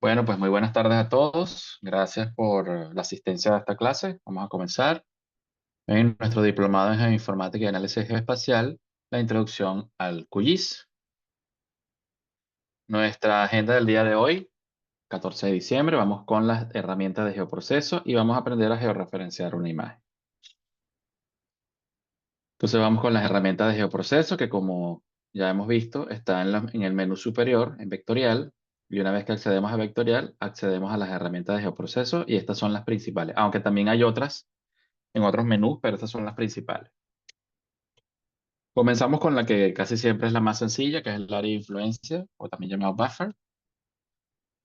Bueno, pues muy buenas tardes a todos. Gracias por la asistencia a esta clase. Vamos a comenzar en nuestro diplomado en Geoinformática y Análisis Geoespacial, la introducción al QGIS. Nuestra agenda del día de hoy, 14 de diciembre, vamos con las herramientas de geoproceso y vamos a aprender a georreferenciar una imagen. Entonces vamos con las herramientas de geoproceso que, como ya hemos visto, está en el menú superior, en vectorial, y una vez que accedemos a vectorial, accedemos a las herramientas de geoproceso y estas son las principales, aunque también hay otras en otros menús, pero estas son las principales. Comenzamos con la que casi siempre es la más sencilla, que es el área de influencia, o también llamado buffer.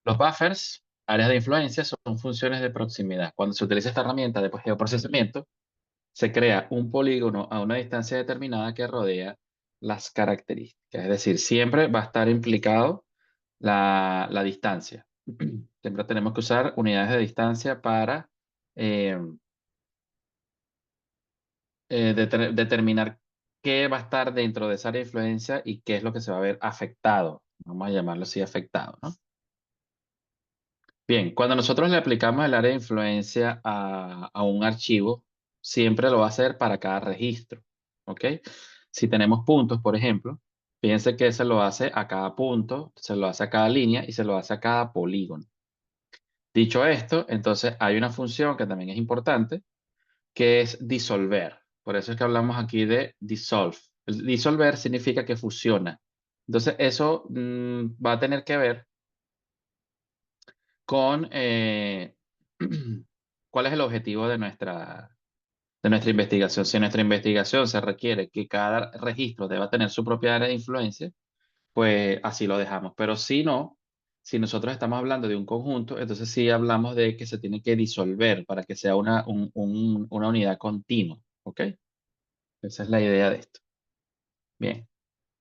Los buffers, áreas de influencia, son funciones de proximidad. Cuando se utiliza esta herramienta de geoprocesamiento, se crea un polígono a una distancia determinada que rodea las características. Es decir, siempre va a estar implicado la distancia. Siempre tenemos que usar unidades de distancia para eh, determinar qué va a estar dentro de esa área de influencia y qué es lo que se va a ver afectado. Vamos a llamarlo así, afectado, ¿no? Bien, cuando nosotros le aplicamos el área de influencia a un archivo, siempre lo va a hacer para cada registro, ¿ok? Si tenemos puntos, por ejemplo, fíjense que se lo hace a cada punto, se lo hace a cada línea y se lo hace a cada polígono. Dicho esto, entonces hay una función que también es importante, que es disolver. Por eso es que hablamos aquí de dissolve. El disolver significa que fusiona. Entonces, eso va a tener que ver con cuál es el objetivo de nuestra investigación. Si en nuestra investigación se requiere que cada registro deba tener su propia área de influencia, pues así lo dejamos. Pero si no, si nosotros estamos hablando de un conjunto, entonces sí hablamos de que se tiene que disolver para que sea una unidad continua. ¿Ok? Esa es la idea de esto. Bien,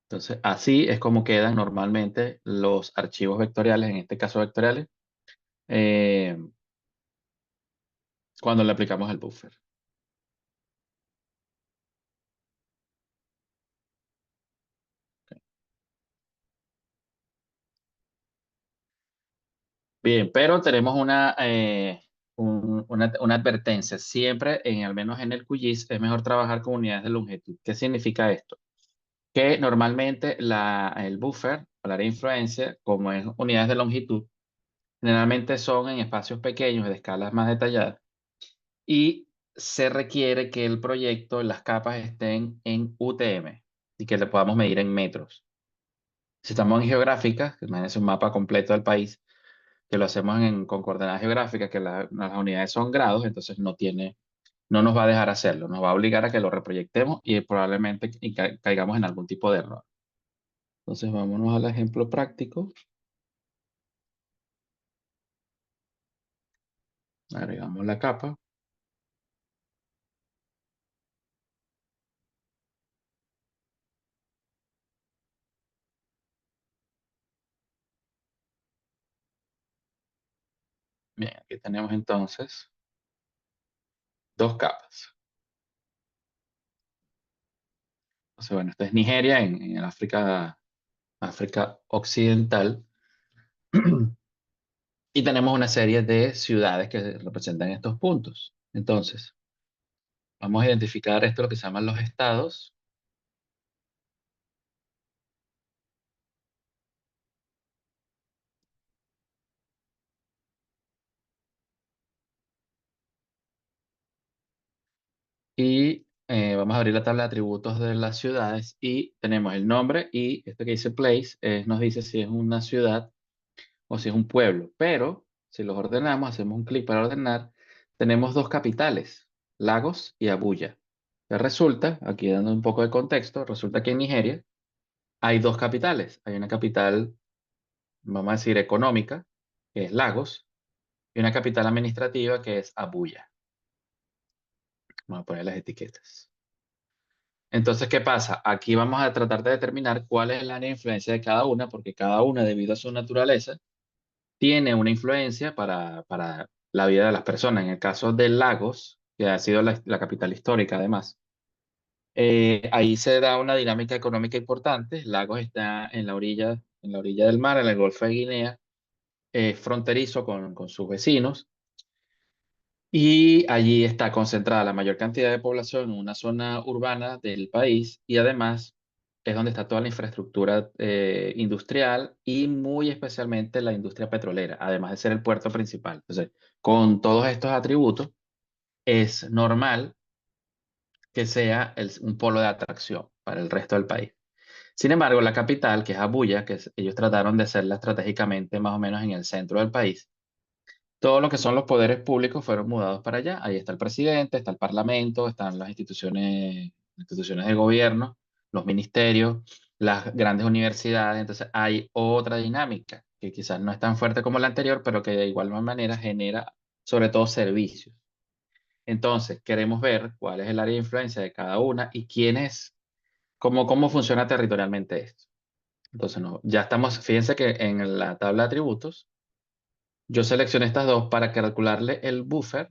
entonces así es como quedan normalmente los archivos vectoriales, en este caso vectoriales, eh, cuando le aplicamos el buffer. Bien, pero tenemos una advertencia. Siempre, al menos en el QGIS, es mejor trabajar con unidades de longitud. ¿Qué significa esto? Que normalmente el buffer, o la área de influencia, como es unidades de longitud, generalmente son en espacios pequeños, de escalas más detalladas. Y se requiere que el proyecto, las capas estén en UTM y que le podamos medir en metros. Si estamos en geográfica, imagínense un mapa completo del país, que lo hacemos con coordenadas geográficas, que las unidades son grados, entonces no nos va a dejar hacerlo, nos va a obligar a que lo reproyectemos y probablemente caigamos en algún tipo de error. Entonces vámonos al ejemplo práctico. Agregamos la capa. Bien, aquí tenemos entonces dos capas. Entonces, bueno, esta es Nigeria en el África Occidental. Y tenemos una serie de ciudades que representan estos puntos. Entonces, vamos a identificar esto, lo que se llaman los estados. Y vamos a abrir la tabla de atributos de las ciudades y tenemos el nombre y esto que dice place nos dice si es una ciudad o si es un pueblo. Pero si los ordenamos, hacemos un clic para ordenar, tenemos dos capitales, Lagos y Abuya. Resulta, aquí dando un poco de contexto, resulta que en Nigeria hay dos capitales. Hay una capital, vamos a decir, económica, que es Lagos, y una capital administrativa que es Abuya. Vamos a poner las etiquetas. Entonces, ¿qué pasa? Aquí vamos a tratar de determinar cuál es el área de influencia de cada una, porque cada una, debido a su naturaleza, tiene una influencia para la vida de las personas. En el caso de Lagos, que ha sido la capital histórica además, ahí se da una dinámica económica importante. Lagos está en la orilla del mar, en el Golfo de Guinea, fronterizo con sus vecinos. Y allí está concentrada la mayor cantidad de población en una zona urbana del país y además es donde está toda la infraestructura industrial y muy especialmente la industria petrolera, además de ser el puerto principal. Entonces, con todos estos atributos, es normal que sea un polo de atracción para el resto del país. Sin embargo, la capital, que es Abuya, ellos trataron de hacerla estratégicamente más o menos en el centro del país, todo lo que son los poderes públicos fueron mudados para allá. Ahí está el presidente, está el parlamento, están las instituciones de gobierno, los ministerios, las grandes universidades. Entonces hay otra dinámica que quizás no es tan fuerte como la anterior, pero que de igual manera genera sobre todo servicios. Entonces queremos ver cuál es el área de influencia de cada una y cómo funciona territorialmente esto. Entonces, no, ya estamos, fíjense que en la tabla de atributos, yo seleccioné estas dos para calcularle el buffer,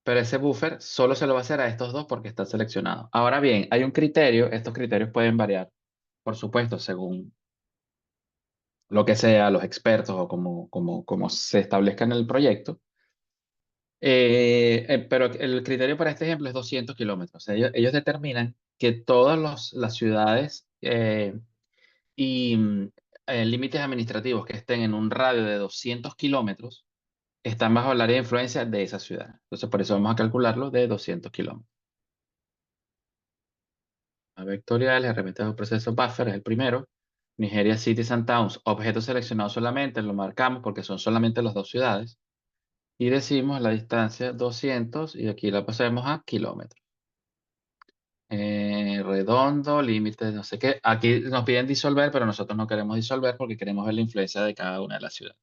pero ese buffer solo se lo va a hacer a estos dos porque está seleccionado. Ahora bien, hay un criterio, estos criterios pueden variar, por supuesto, según lo que sea, los expertos o como se establezca en el proyecto. Pero el criterio para este ejemplo es 200 kilómetros. O sea, ellos determinan que todas las ciudades y límites administrativos que estén en un radio de 200 kilómetros están bajo el área de influencia de esa ciudad. Entonces, por eso vamos a calcularlo de 200 kilómetros. A vectoriales, herramientas de proceso buffer es el primero. Nigeria Cities and Towns, objetos seleccionados solamente, lo marcamos porque son solamente las dos ciudades. Y decimos la distancia 200 y aquí la pasamos a kilómetros. Redondo, límites, no sé qué. Aquí nos piden disolver, pero nosotros no queremos disolver porque queremos ver la influencia de cada una de las ciudades.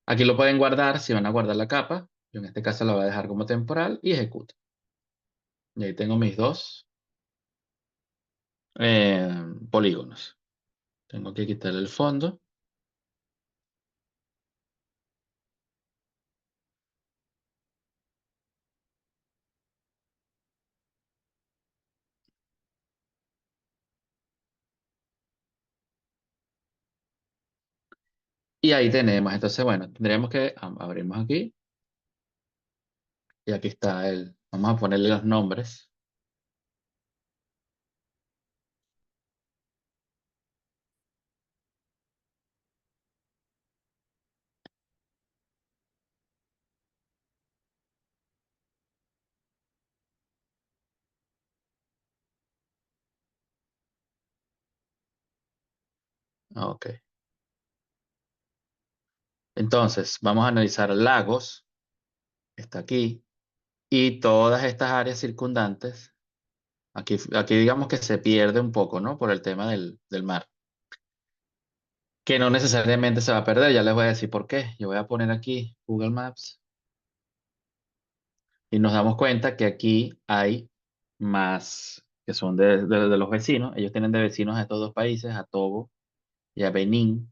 Aquí lo pueden guardar, si van a guardar la capa. Yo en este caso la voy a dejar como temporal y ejecuto. Y ahí tengo mis dos eh, polígonos. Tengo que quitar el fondo. Y ahí tenemos. Entonces, bueno, tendríamos que abrimos aquí. Y aquí está el. Vamos a ponerle los nombres. Ok. Entonces, vamos a analizar lagos. Está aquí. Y todas estas áreas circundantes. Aquí digamos que se pierde un poco, ¿no? Por el tema del mar. Que no necesariamente se va a perder. Ya les voy a decir por qué. Yo voy a poner aquí Google Maps. Y nos damos cuenta que aquí hay más que son de los vecinos. Ellos tienen de vecinos a estos dos países, a Togo y a Benín.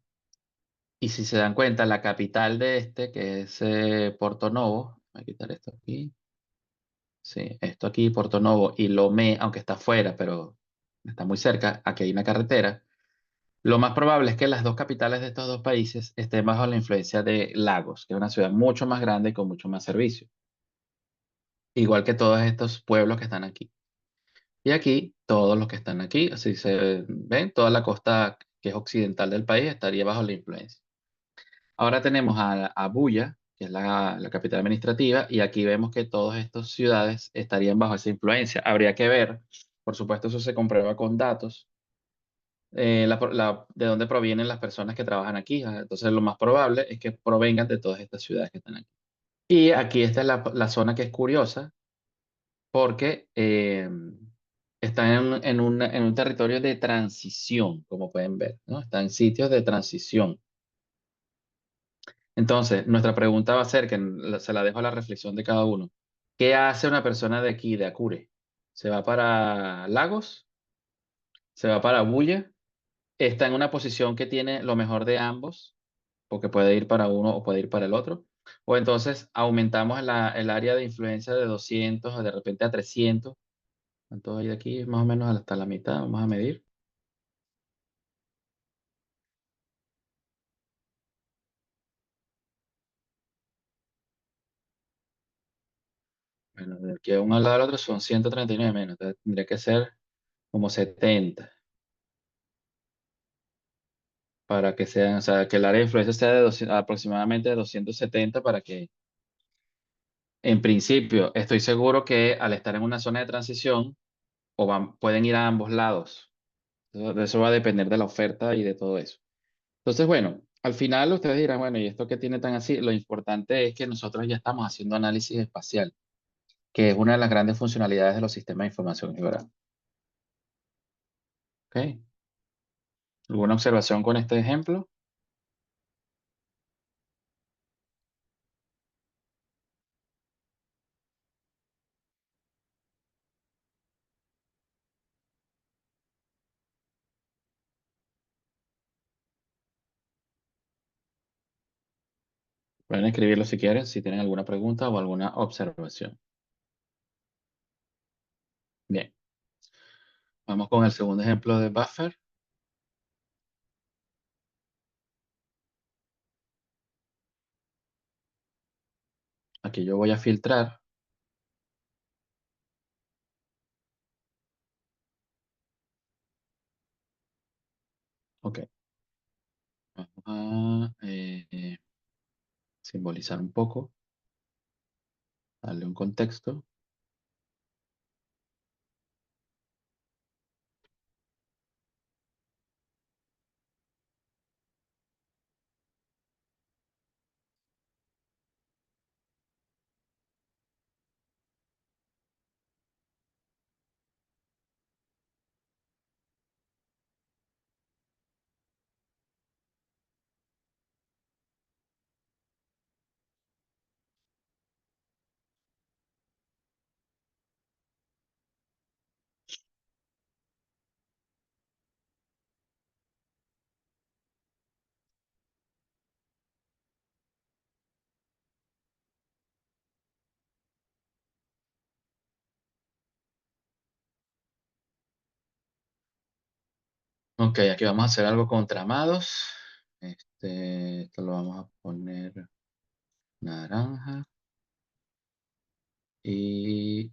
Y si se dan cuenta, la capital de este, que es Porto Novo, voy a quitar esto aquí. Sí, esto aquí, Porto Novo y Lomé, aunque está afuera, pero está muy cerca, aquí hay una carretera. Lo más probable es que las dos capitales de estos dos países estén bajo la influencia de Lagos, que es una ciudad mucho más grande y con mucho más servicio. Igual que todos estos pueblos que están aquí. Y aquí, todos los que están aquí, así se ven, toda la costa que es occidental del país estaría bajo la influencia. Ahora tenemos a Abuya, que es la capital administrativa, y aquí vemos que todas estas ciudades estarían bajo esa influencia. Habría que ver, por supuesto, eso se comprueba con datos, de dónde provienen las personas que trabajan aquí. Entonces, lo más probable es que provengan de todas estas ciudades que están aquí. Y aquí esta es la zona que es curiosa, porque está en un territorio de transición, como pueden ver, ¿no? Está en sitios de transición. Entonces, nuestra pregunta va a ser, que se la dejo a la reflexión de cada uno. ¿Qué hace una persona de aquí, de Acure? ¿Se va para Lagos? ¿Se va para Bulla? ¿Está en una posición que tiene lo mejor de ambos? Porque puede ir para uno o puede ir para el otro. O entonces aumentamos el área de influencia de 200 o de repente a 300. ¿Cuánto hay de aquí? Más o menos hasta la mitad. Vamos a medir. Bueno, de aquí a un al lado del otro son 139 menos, entonces tendría que ser como 70 para que sean, o sea, que el área de influencia sea de 200 aproximadamente de 270 para que, en principio, estoy seguro que al estar en una zona de transición, pueden ir a ambos lados. De eso va a depender de la oferta y de todo eso. Entonces, bueno, al final ustedes dirán, bueno, ¿y esto qué tiene tan así? Lo importante es que nosotros ya estamos haciendo análisis espacial, que es una de las grandes funcionalidades de los sistemas de información geográfica. ¿Ok? ¿Alguna observación con este ejemplo? Pueden escribirlo si quieren, si tienen alguna pregunta o alguna observación. Bien, vamos con el segundo ejemplo de buffer. Aquí yo voy a filtrar. Ok, vamos a simbolizar un poco, darle un contexto. Ok, aquí vamos a hacer algo con tramados. Esto lo vamos a poner naranja y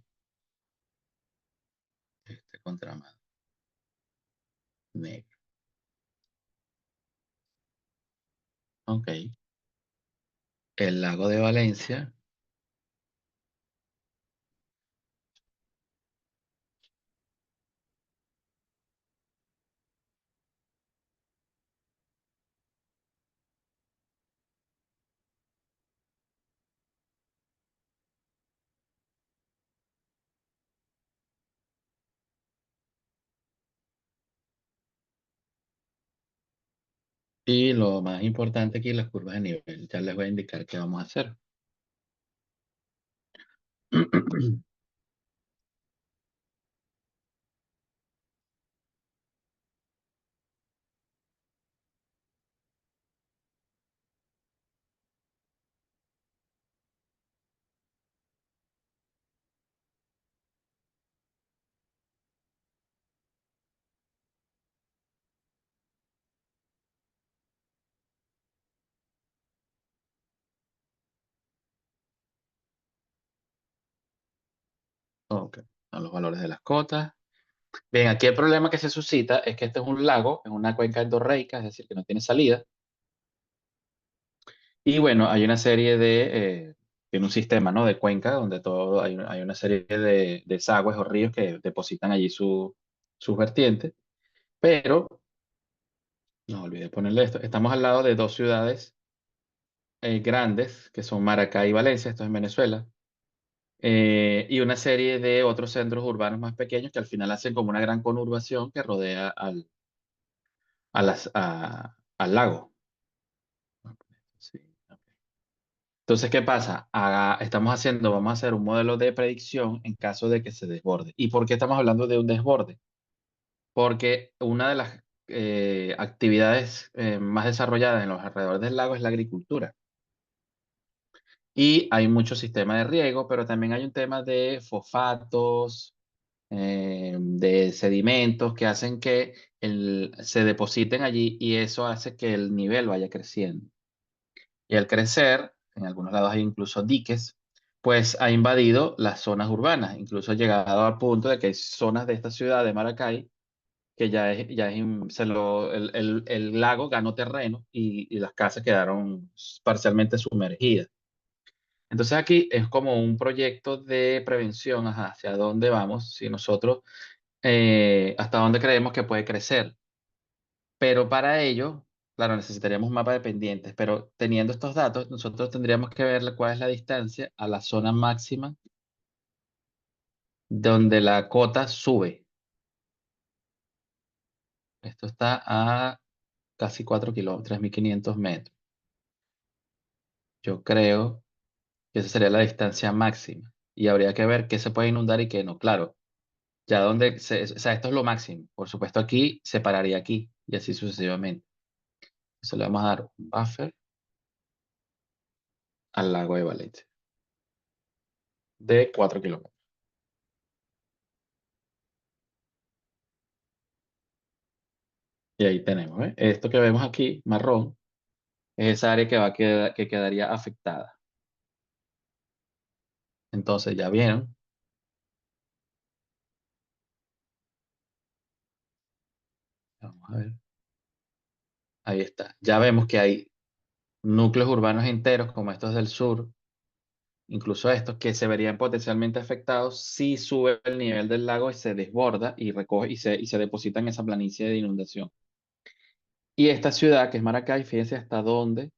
este con tramado negro. Ok, el lago de Valencia. Y lo más importante aquí, las curvas de nivel. Ya les voy a indicar qué vamos a hacer. Ok, son los valores de las cotas. Bien, aquí el problema que se suscita es que este es un lago, es una cuenca endorreica, es decir, que no tiene salida. Y bueno, hay una serie tiene un sistema, ¿no? De cuenca donde hay una serie de desagües o ríos que depositan allí sus vertientes. Pero, no olvidé ponerle esto, estamos al lado de dos ciudades grandes, que son Maracay y Valencia, esto es en Venezuela, y una serie de otros centros urbanos más pequeños que al final hacen como una gran conurbación que rodea al lago. Sí, ok. Entonces, ¿qué pasa? Vamos a hacer un modelo de predicción en caso de que se desborde. ¿Y por qué estamos hablando de un desborde? Porque una de las actividades más desarrolladas en los alrededores del lago es la agricultura. Y hay muchos sistemas de riego, pero también hay un tema de fosfatos, de sedimentos que hacen que se depositen allí y eso hace que el nivel vaya creciendo. Y al crecer, en algunos lados hay incluso diques, pues ha invadido las zonas urbanas, incluso ha llegado al punto de que hay zonas de esta ciudad de Maracay que el lago ganó terreno y las casas quedaron parcialmente sumergidas. Entonces aquí es como un proyecto de prevención, ajá, hacia dónde vamos, si nosotros, hasta dónde creemos que puede crecer. Pero para ello, claro, necesitaríamos un mapa de pendientes, pero teniendo estos datos, nosotros tendríamos que ver cuál es la distancia a la zona máxima donde la cota sube. Esto está a casi 4 kilómetros, 3.500 metros. Yo creo que esa sería la distancia máxima. Y habría que ver qué se puede inundar y qué no. Claro, o sea, esto es lo máximo. Por supuesto, aquí se pararía aquí y así sucesivamente. Eso le vamos a dar un buffer al lago de Valencia de 4 kilómetros. Y ahí tenemos, ¿eh? Esto que vemos aquí, marrón, es esa área que quedaría afectada. Entonces, ya vieron, vamos a ver, ahí está. Ya vemos que hay núcleos urbanos enteros como estos del sur, incluso estos que se verían potencialmente afectados si sube el nivel del lago y se desborda y recoge y se deposita en esa planicie de inundación. Y esta ciudad, que es Maracay, fíjense hasta dónde,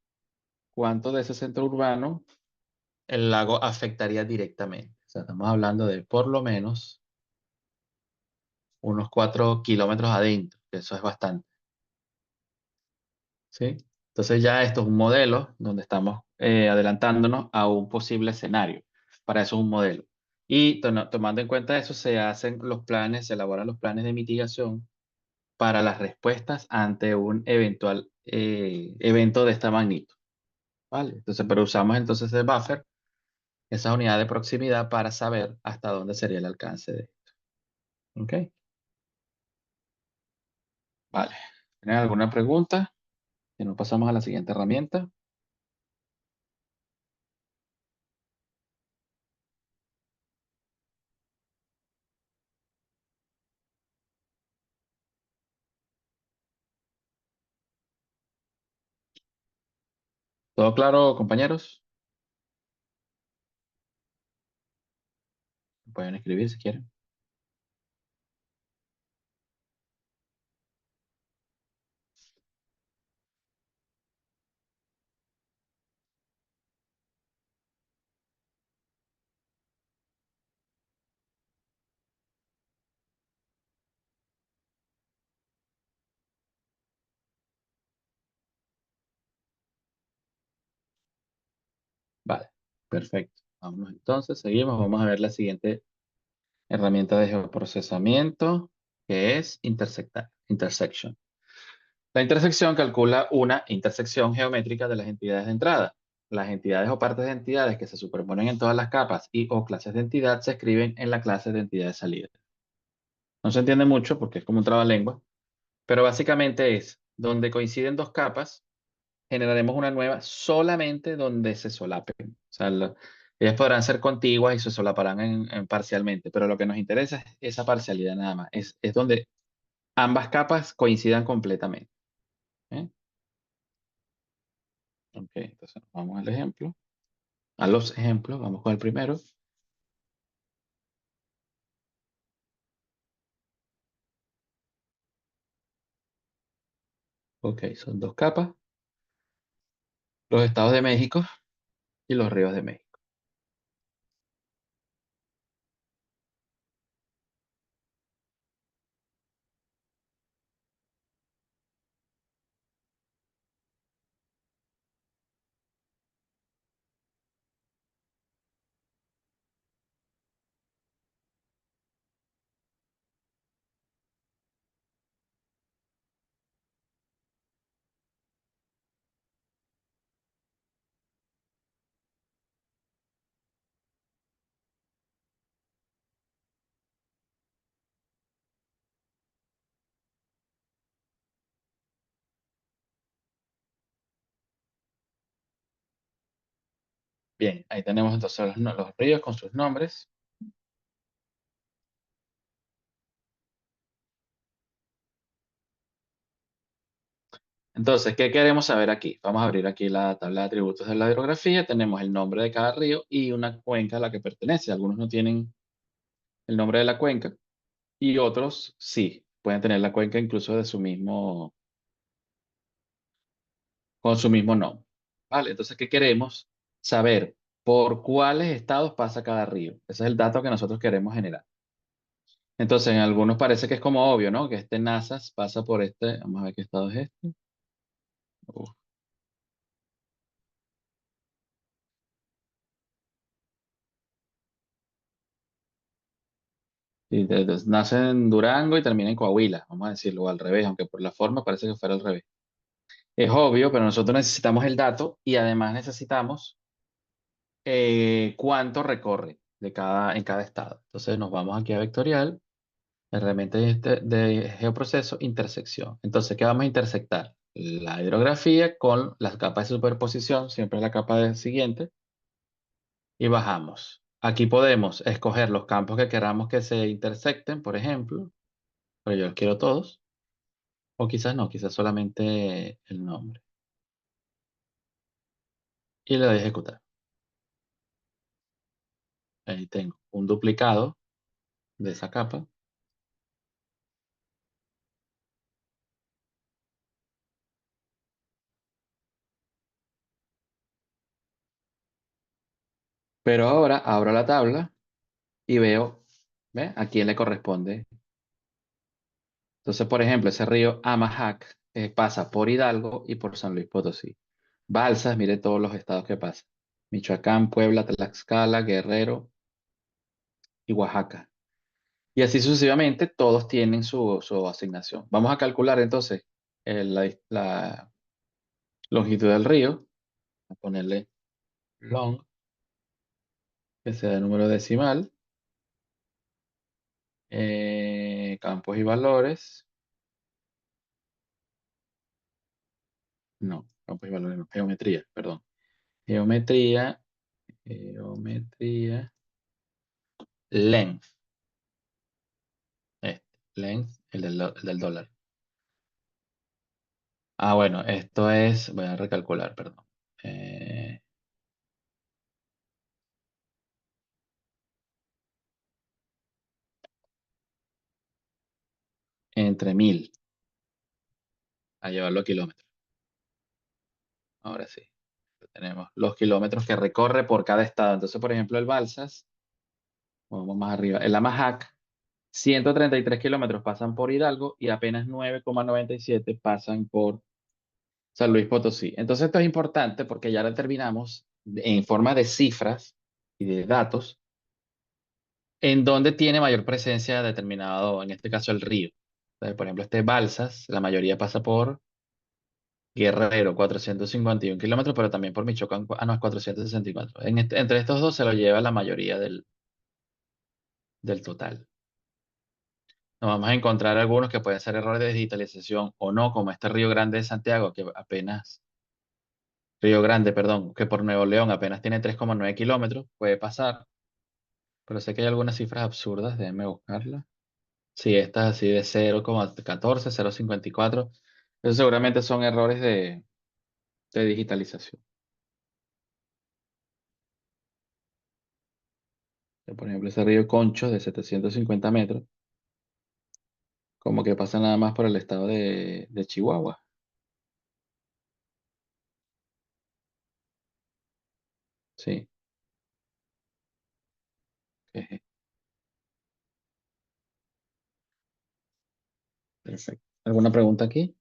cuánto de ese centro urbano el lago afectaría directamente. O sea, estamos hablando de por lo menos unos 4 kilómetros adentro, que eso es bastante, ¿sí? Entonces ya esto es un modelo donde estamos adelantándonos a un posible escenario. Para eso es un modelo. Y tomando en cuenta eso, se hacen los planes, se elaboran los planes de mitigación para las respuestas ante un eventual evento de esta magnitud, ¿vale? Entonces, pero usamos entonces el buffer, esa unidad de proximidad para saber hasta dónde sería el alcance de esto. ¿Ok? Vale. ¿Tienen alguna pregunta? Si no, pasamos a la siguiente herramienta. ¿Todo claro, compañeros? Pueden escribir si quieren. Vale, perfecto. Vamos entonces, seguimos. Vamos a ver la siguiente herramienta de geoprocesamiento, que es intersectar, intersection. La intersección calcula una intersección geométrica de las entidades de entrada. Las entidades o partes de entidades que se superponen en todas las capas y o clases de entidad se escriben en la clase de entidad de salida. No se entiende mucho porque es como un trabalengua, pero básicamente es donde coinciden dos capas, generaremos una nueva solamente donde se solapen. O sea, ellas podrán ser contiguas y se solaparán parcialmente, pero lo que nos interesa es esa parcialidad nada más. Es donde ambas capas coincidan completamente. ¿Eh? Ok, entonces vamos al ejemplo. A los ejemplos, vamos con el primero. Ok, son dos capas, los estados de México y los ríos de México. Bien, ahí tenemos entonces los ríos con sus nombres. Entonces, ¿qué queremos saber aquí? Vamos a abrir aquí la tabla de atributos de la hidrografía. Tenemos el nombre de cada río y una cuenca a la que pertenece. Algunos no tienen el nombre de la cuenca y otros sí, pueden tener la cuenca incluso de su mismo, con su mismo nombre. ¿Vale? Entonces, ¿qué queremos? Saber por cuáles estados pasa cada río. Ese es el dato que nosotros queremos generar. Entonces, en algunos parece que es como obvio, ¿no? Que este Nazas pasa por este, vamos a ver qué estado es este. Uf, y nace en Durango y termina en Coahuila, vamos a decirlo al revés, aunque por la forma parece que fuera al revés. Es obvio, pero nosotros necesitamos el dato y además necesitamos cuánto recorre en cada estado. Entonces nos vamos aquí a vectorial, herramienta de geoproceso, intersección. Entonces, ¿qué vamos a intersectar? La hidrografía con las capas de superposición, siempre la capa siguiente, y bajamos. Aquí podemos escoger los campos que queramos que se intersecten, por ejemplo, pero yo los quiero todos, o quizás no, quizás solamente el nombre. Y le doy a ejecutar. Ahí tengo un duplicado de esa capa, pero ahora abro la tabla y veo, ¿ve? A quién le corresponde. Entonces, por ejemplo, ese río Amajac pasa por Hidalgo y por San Luis Potosí. Balsas, mire todos los estados que pasa. Michoacán, Puebla, Tlaxcala, Guerrero y Oaxaca. Y así sucesivamente, todos tienen su asignación. Vamos a calcular entonces la longitud del río, a ponerle long, que sea de número decimal, campos y valores, no, campos y valores no, geometría, perdón. Geometría, geometría, length, este, length, el del dólar. Ah, bueno, esto es, voy a recalcular, perdón. Eh, entre 1000 a llevarlo a kilómetros. Ahora sí. Tenemos los kilómetros que recorre por cada estado. Entonces, por ejemplo, el Balsas, vamos más arriba, el Amajac, 133 kilómetros pasan por Hidalgo y apenas 9,97 pasan por San Luis Potosí. Entonces, esto es importante porque ya determinamos en forma de cifras y de datos en dónde tiene mayor presencia determinado, en este caso, el río. Entonces, por ejemplo, este Balsas, la mayoría pasa por Guerrero, 451 kilómetros, pero también por Michoacán, no, es 464. Entre estos dos se lo lleva la mayoría del total. Nos vamos a encontrar algunos que pueden ser errores de digitalización o no, como este Río Grande de Santiago, Río Grande, perdón, que por Nuevo León apenas tiene 3,9 kilómetros, puede pasar, pero sé que hay algunas cifras absurdas, déjenme buscarlas. Sí, estas así de 0,14, 0,54, esos seguramente son errores de digitalización. Por ejemplo, ese río Concho de 750 metros, como que pasa nada más por el estado de Chihuahua. Sí, jeje, perfecto. ¿Alguna pregunta aquí?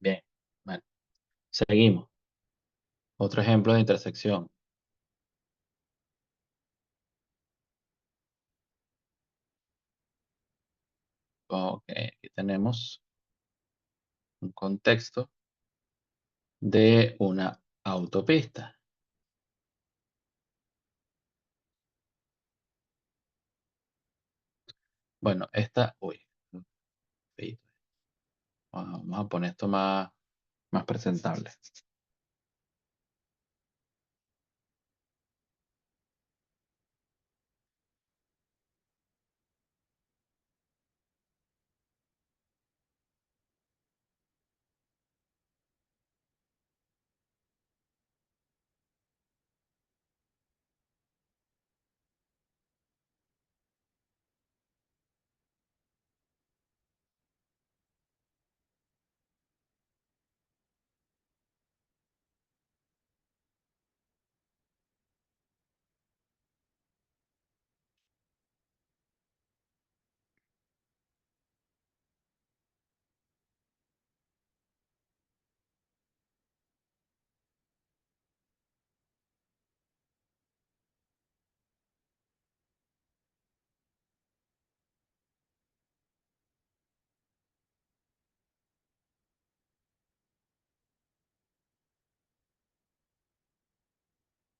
Bien, bueno, seguimos. Otro ejemplo de intersección. Ok, aquí tenemos un contexto de una autopista. Bueno, uy, feíto. Vamos a poner esto más presentable.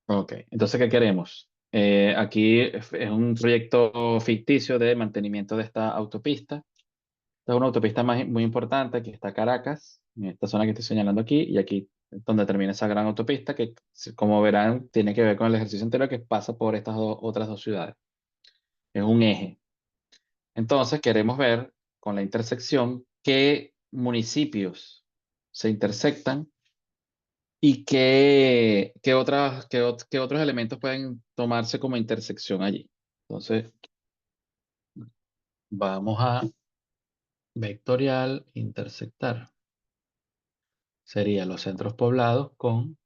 Ok, entonces, ¿qué queremos? Aquí es un proyecto ficticio de mantenimiento de esta autopista. Esta es una autopista muy importante, aquí está Caracas, en esta zona que estoy señalando aquí, y aquí es donde termina esa gran autopista que, como verán, tiene que ver con el ejercicio anterior que pasa por estas otras dos ciudades. Es un eje. Entonces, queremos ver con la intersección qué municipios se intersectan y qué otros elementos pueden tomarse como intersección allí. Entonces, vamos a vectorial intersectar. Sería los centros poblados con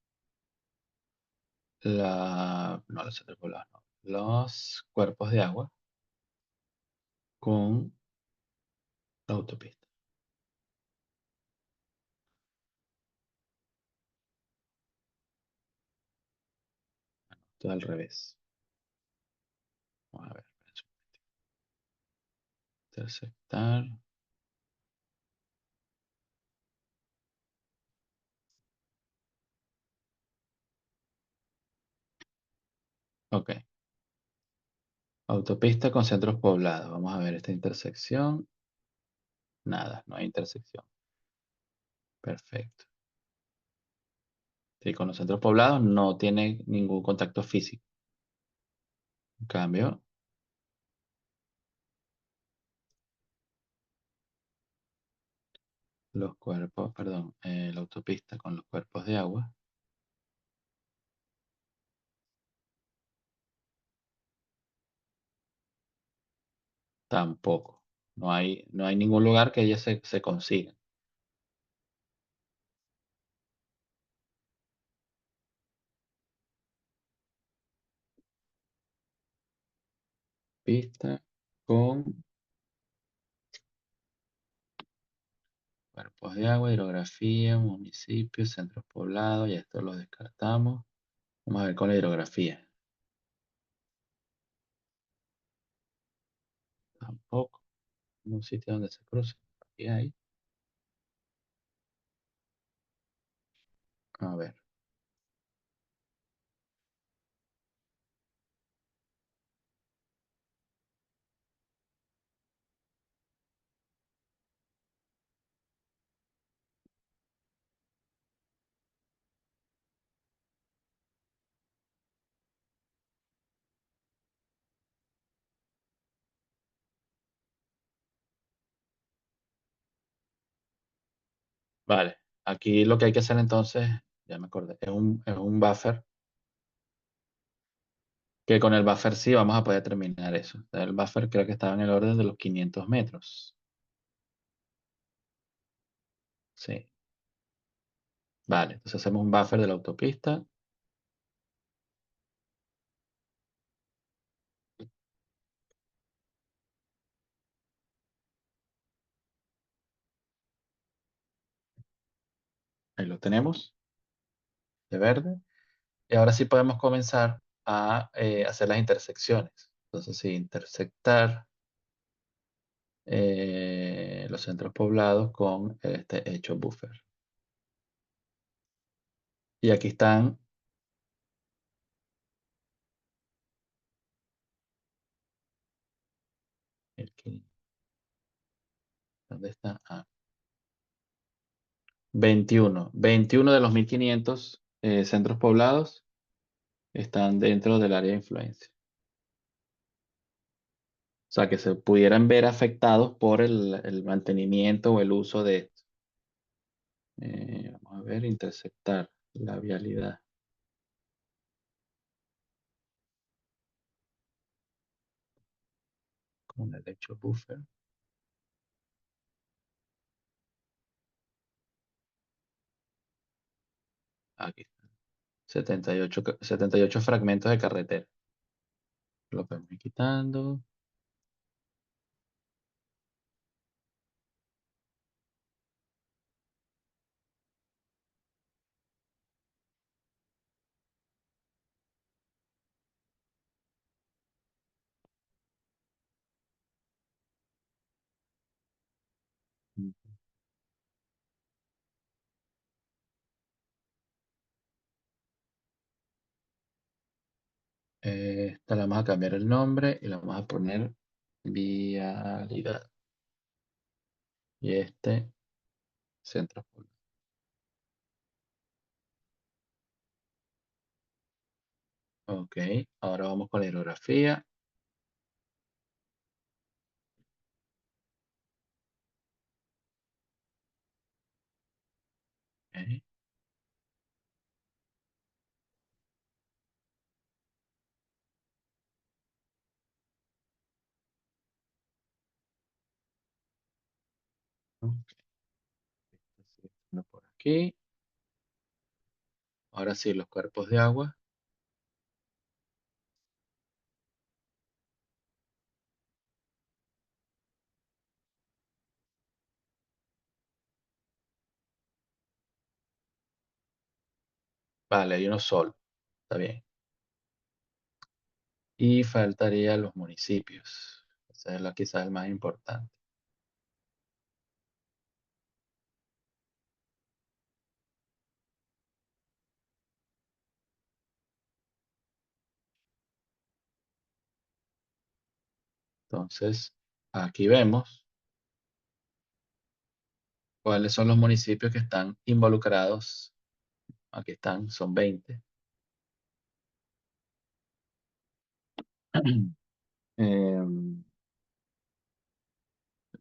no los centros poblados, no, los cuerpos de agua con la autopista. Todo al revés. Vamos a ver. Intersectar. Ok. Autopista con centros poblados. Vamos a ver esta intersección. Nada, no hay intersección. Perfecto. Sí, con los centros poblados no tiene ningún contacto físico. En cambio, los cuerpos, perdón, la autopista con los cuerpos de agua, tampoco. No hay ningún lugar que ellas se consigan. Pista con cuerpos de agua, hidrografía, municipios, centros poblados, y esto lo descartamos. Vamos a ver con la hidrografía. Tampoco. Un sitio donde se cruce. Aquí hay. A ver. Vale. Aquí lo que hay que hacer entonces, ya me acordé, es un buffer, que con el buffer sí vamos a poder terminar eso. El buffer creo que estaba en el orden de los 500 metros. Sí. Vale. Entonces hacemos un buffer de la autopista. Ahí lo tenemos, de verde. Y ahora sí podemos comenzar a hacer las intersecciones. Entonces, sí, intersectar los centros poblados con este hecho buffer. Y aquí están, el que- ¿dónde está? 21 de los 1500 centros poblados están dentro del área de influencia. O sea, que se pudieran ver afectados por el mantenimiento o el uso de esto. Vamos a ver, interceptar la vialidad con el hecho buffer. Aquí, 78 fragmentos de carretera. Lo podemos ir quitando. Esta le vamos a cambiar el nombre y le vamos a poner vialidad. Y este, centro poblado. Ok, ahora vamos con la hidrografía. Ok, por aquí. Ahora sí, los cuerpos de agua. Vale, hay uno solo. Está bien. Y faltaría los municipios. Ese es quizás el más importante. Entonces, aquí vemos cuáles son los municipios que están involucrados. Aquí están, son 20.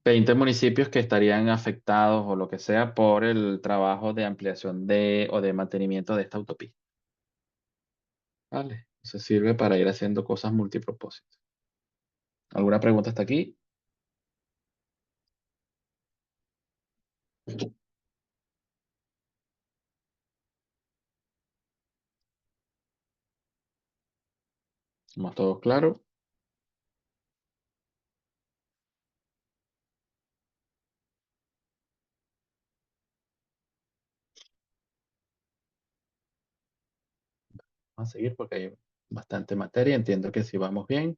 20 municipios que estarían afectados o lo que sea por el trabajo de ampliación o de mantenimiento de esta autopista. Vale, eso sirve para ir haciendo cosas multipropósitos. ¿Alguna pregunta hasta aquí? ¿Estamos todos claros? Vamos a seguir porque hay bastante materia. Entiendo que si vamos bien,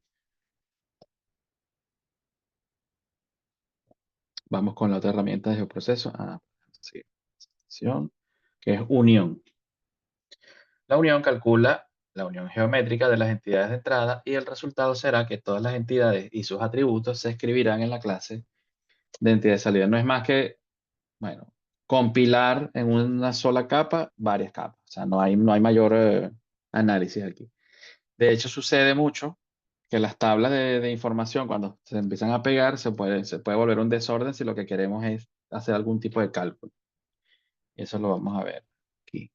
vamos con la otra herramienta de geoproceso. Sí, sección, que es unión. La unión calcula la unión geométrica de las entidades de entrada y el resultado será que todas las entidades y sus atributos se escribirán en la clase de entidad de salida. No es más que, bueno, compilar en una sola capa varias capas. O sea, no hay mayor análisis aquí. De hecho, sucede mucho que las tablas de información, cuando se empiezan a pegar, se puede volver un desorden si lo que queremos es hacer algún tipo de cálculo. Y eso lo vamos a ver aquí.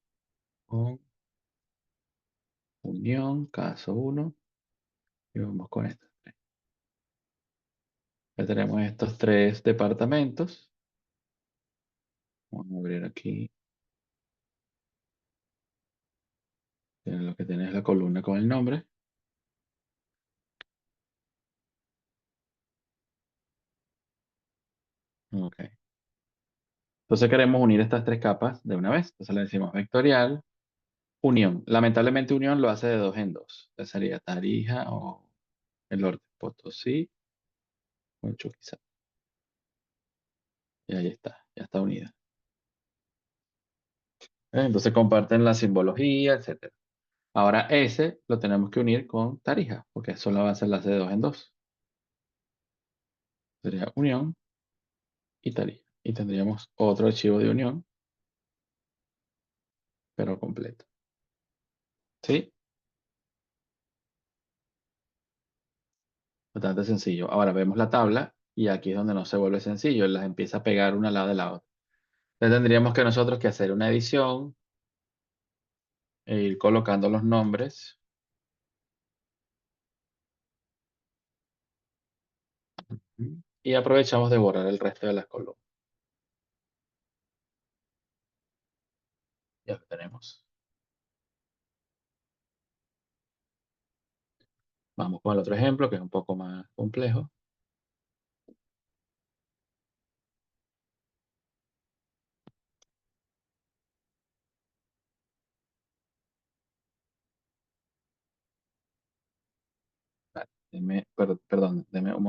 Con unión, caso uno y vamos con esto. Ya tenemos estos tres departamentos. Vamos a abrir aquí. Lo que tiene es la columna con el nombre. Ok. Entonces queremos unir estas tres capas de una vez. Entonces le decimos vectorial, unión. Lamentablemente unión lo hace de dos en dos. Entonces sería Tarija o el norte Potosí o Chuquisaca. Y ahí está, ya está unida. Entonces comparten la simbología, etcétera. Ahora ese lo tenemos que unir con Tarija, porque solo va a ser las de dos en dos. Sería unión y Tarija. Y tendríamos otro archivo de unión, pero completo. ¿Sí? Bastante sencillo. Ahora vemos la tabla y aquí es donde no se vuelve sencillo, las empieza a pegar una al lado de la otra. Entonces tendríamos que nosotros que hacer una edición e ir colocando los nombres. Y aprovechamos de borrar el resto de las columnas. Ya lo tenemos. Vamos con el otro ejemplo, que es un poco más complejo. Vale, perdón, deme un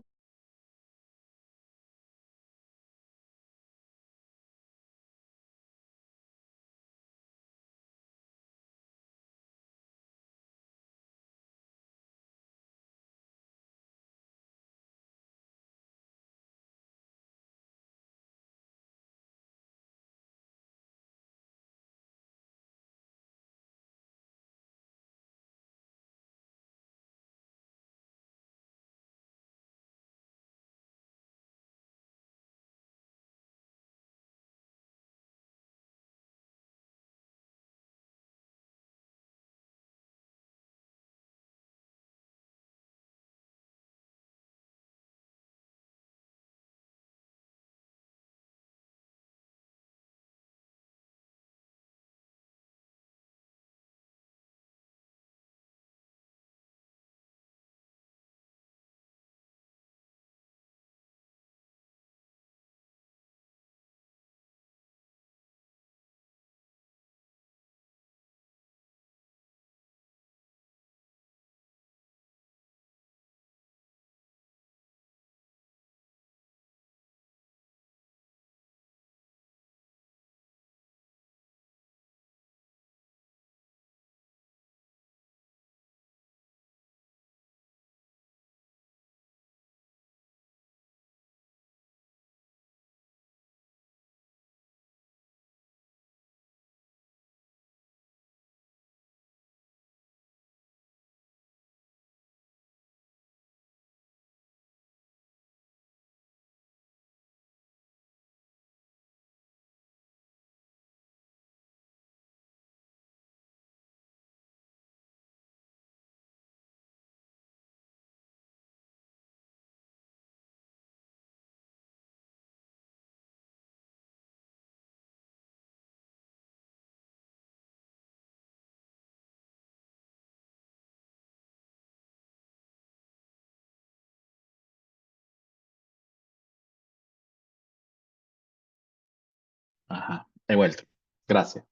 Ajá, he vuelto. Gracias.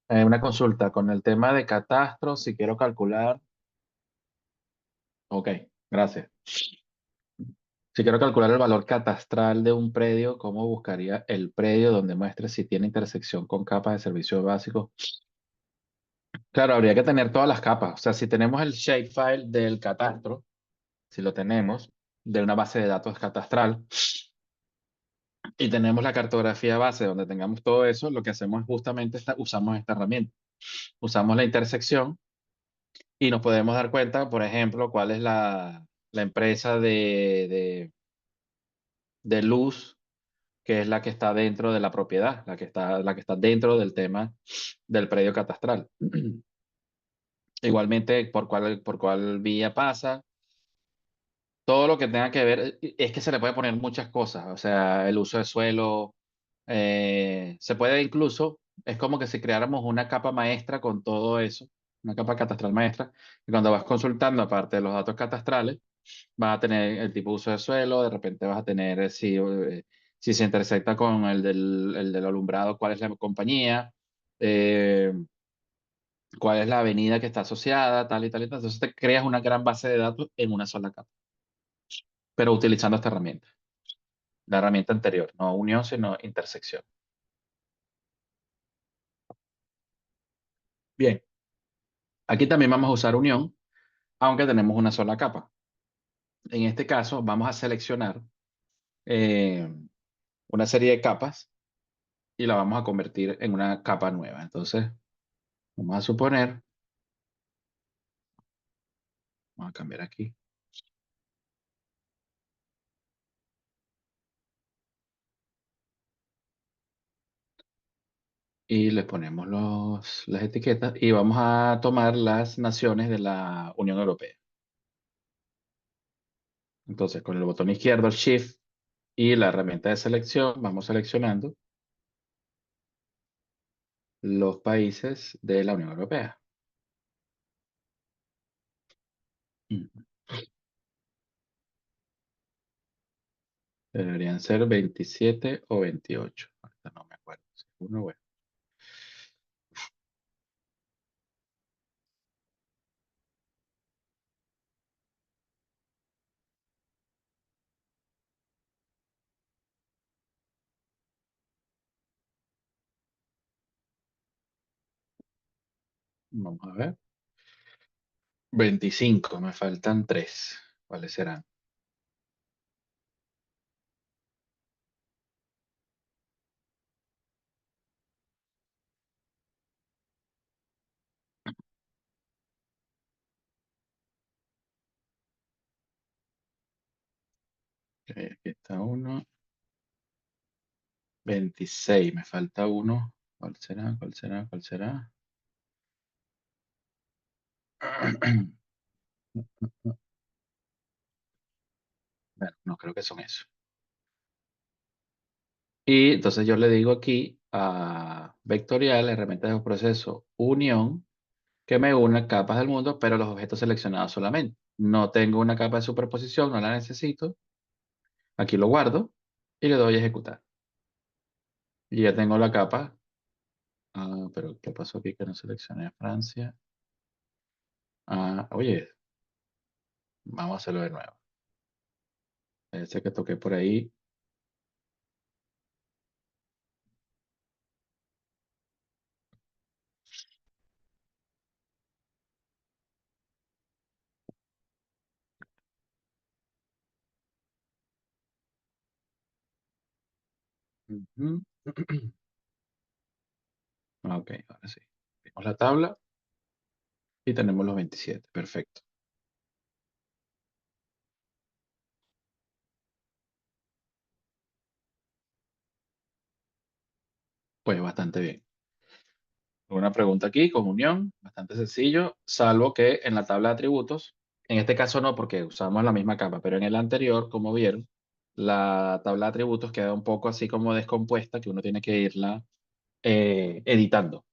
Una consulta con el tema de catastro, si quiero calcular, ok, gracias. Si quiero calcular el valor catastral de un predio, ¿cómo buscaría el predio donde muestre si tiene intersección con capas de servicios básicos? Claro, habría que tener todas las capas. O sea, si tenemos el shapefile del catastro, si lo tenemos, de una base de datos catastral, y tenemos la cartografía base donde tengamos todo eso, lo que hacemos es justamente usamos esta herramienta. Usamos la intersección y nos podemos dar cuenta, por ejemplo, cuál es la empresa de luz que es la que está dentro de la propiedad, la que está dentro del tema del predio catastral. Igualmente, por cuál vía pasa, todo lo que tenga que ver, es que se le puede poner muchas cosas, o sea, el uso de suelo, se puede incluso, es como que si creáramos una capa maestra con todo eso, una capa catastral maestra, y cuando vas consultando, aparte de los datos catastrales, vas a tener el tipo de uso de suelo, de repente vas a tener si se intersecta con el del alumbrado, cuál es la compañía, eh, cuál es la avenida que está asociada, tal y tal y tal. Entonces te creas una gran base de datos en una sola capa, pero utilizando esta herramienta, la herramienta anterior, no unión, sino intersección. Bien, aquí también vamos a usar unión, aunque tenemos una sola capa. En este caso, vamos a seleccionar eh, una serie de capas y la vamos a convertir en una capa nueva. Entonces, vamos a suponer, vamos a cambiar aquí y le ponemos las etiquetas y vamos a tomar las naciones de la Unión Europea. Entonces, con el botón izquierdo, el Shift y la herramienta de selección, vamos seleccionando los países de la Unión Europea. Mm, Deberían ser 27 o 28. Ahorita no me acuerdo. Si uno, bueno, vamos a ver. 25, me faltan 3. ¿Cuáles serán? Ok, aquí está uno. 26, me falta uno. ¿Cuál será? ¿Cuál será? ¿Cuál será? Bueno, no creo que son eso. Y entonces yo le digo aquí a vectorial, herramienta de proceso, unión, que me una capas del mundo, pero los objetos seleccionados solamente. No tengo una capa de superposición, no la necesito. Aquí lo guardo y le doy a ejecutar. Y ya tengo la capa. Ah, pero ¿qué pasó aquí que no seleccioné Francia? Ah, oye, vamos a hacerlo de nuevo. Ese que toqué por ahí. Ujú. Ok, ahora sí. Tenemos la tabla y tenemos los 27. Perfecto. Pues bastante bien. Una pregunta aquí con unión, bastante sencillo, salvo que en la tabla de atributos, en este caso no porque usamos la misma capa, pero en el anterior, como vieron, la tabla de atributos queda un poco así como descompuesta, que uno tiene que irla editando.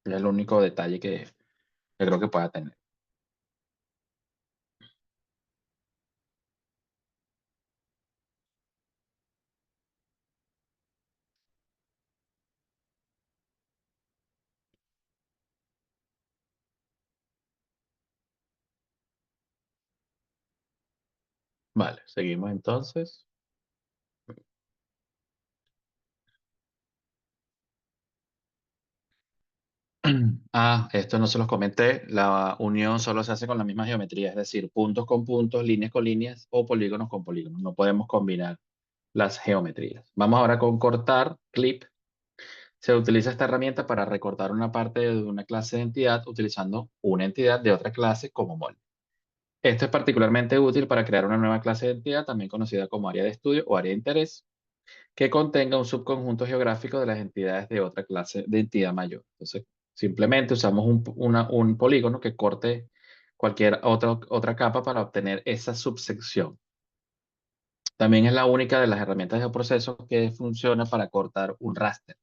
Es el único detalle que creo que pueda tener. Vale, seguimos entonces. Ah, esto no se los comenté. La unión solo se hace con la misma geometría, es decir, puntos con puntos, líneas con líneas o polígonos con polígonos. No podemos combinar las geometrías. Vamos ahora con cortar, clip. Se utiliza esta herramienta para recortar una parte de una clase de entidad utilizando una entidad de otra clase como molde. Esto es particularmente útil para crear una nueva clase de entidad, también conocida como área de estudio o área de interés, que contenga un subconjunto geográfico de las entidades de otra clase de entidad mayor. Entonces, simplemente usamos un polígono que corte cualquier otra capa para obtener esa subsección. También es la única de las herramientas de proceso que funciona para cortar un raster.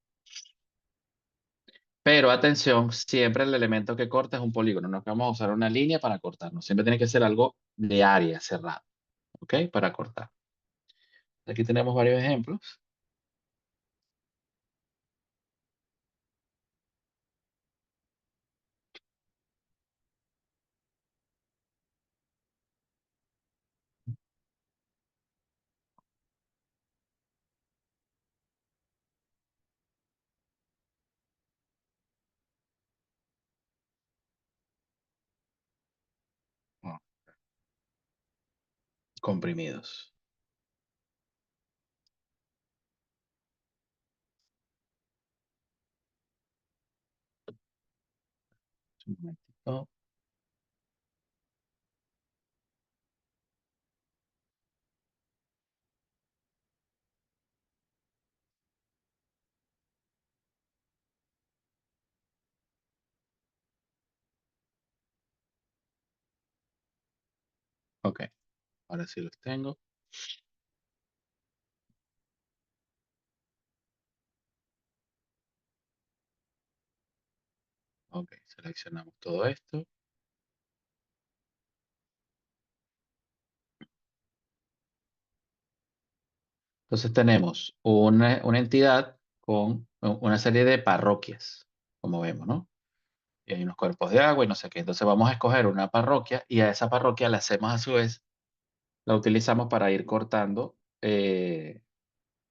Pero atención, siempre el elemento que corta es un polígono. No es que vamos a usar una línea para cortarnos. Siempre tiene que ser algo de área cerrada, ¿ok? Para cortar. Aquí tenemos varios ejemplos. comprimidos. Un momentito. Ok, ahora sí los tengo. Ok, seleccionamos todo esto. Entonces tenemos una entidad con una serie de parroquias, como vemos, ¿no? Y hay unos cuerpos de agua y no sé qué. Entonces vamos a escoger una parroquia y a esa parroquia la hacemos a su vez, la utilizamos para ir cortando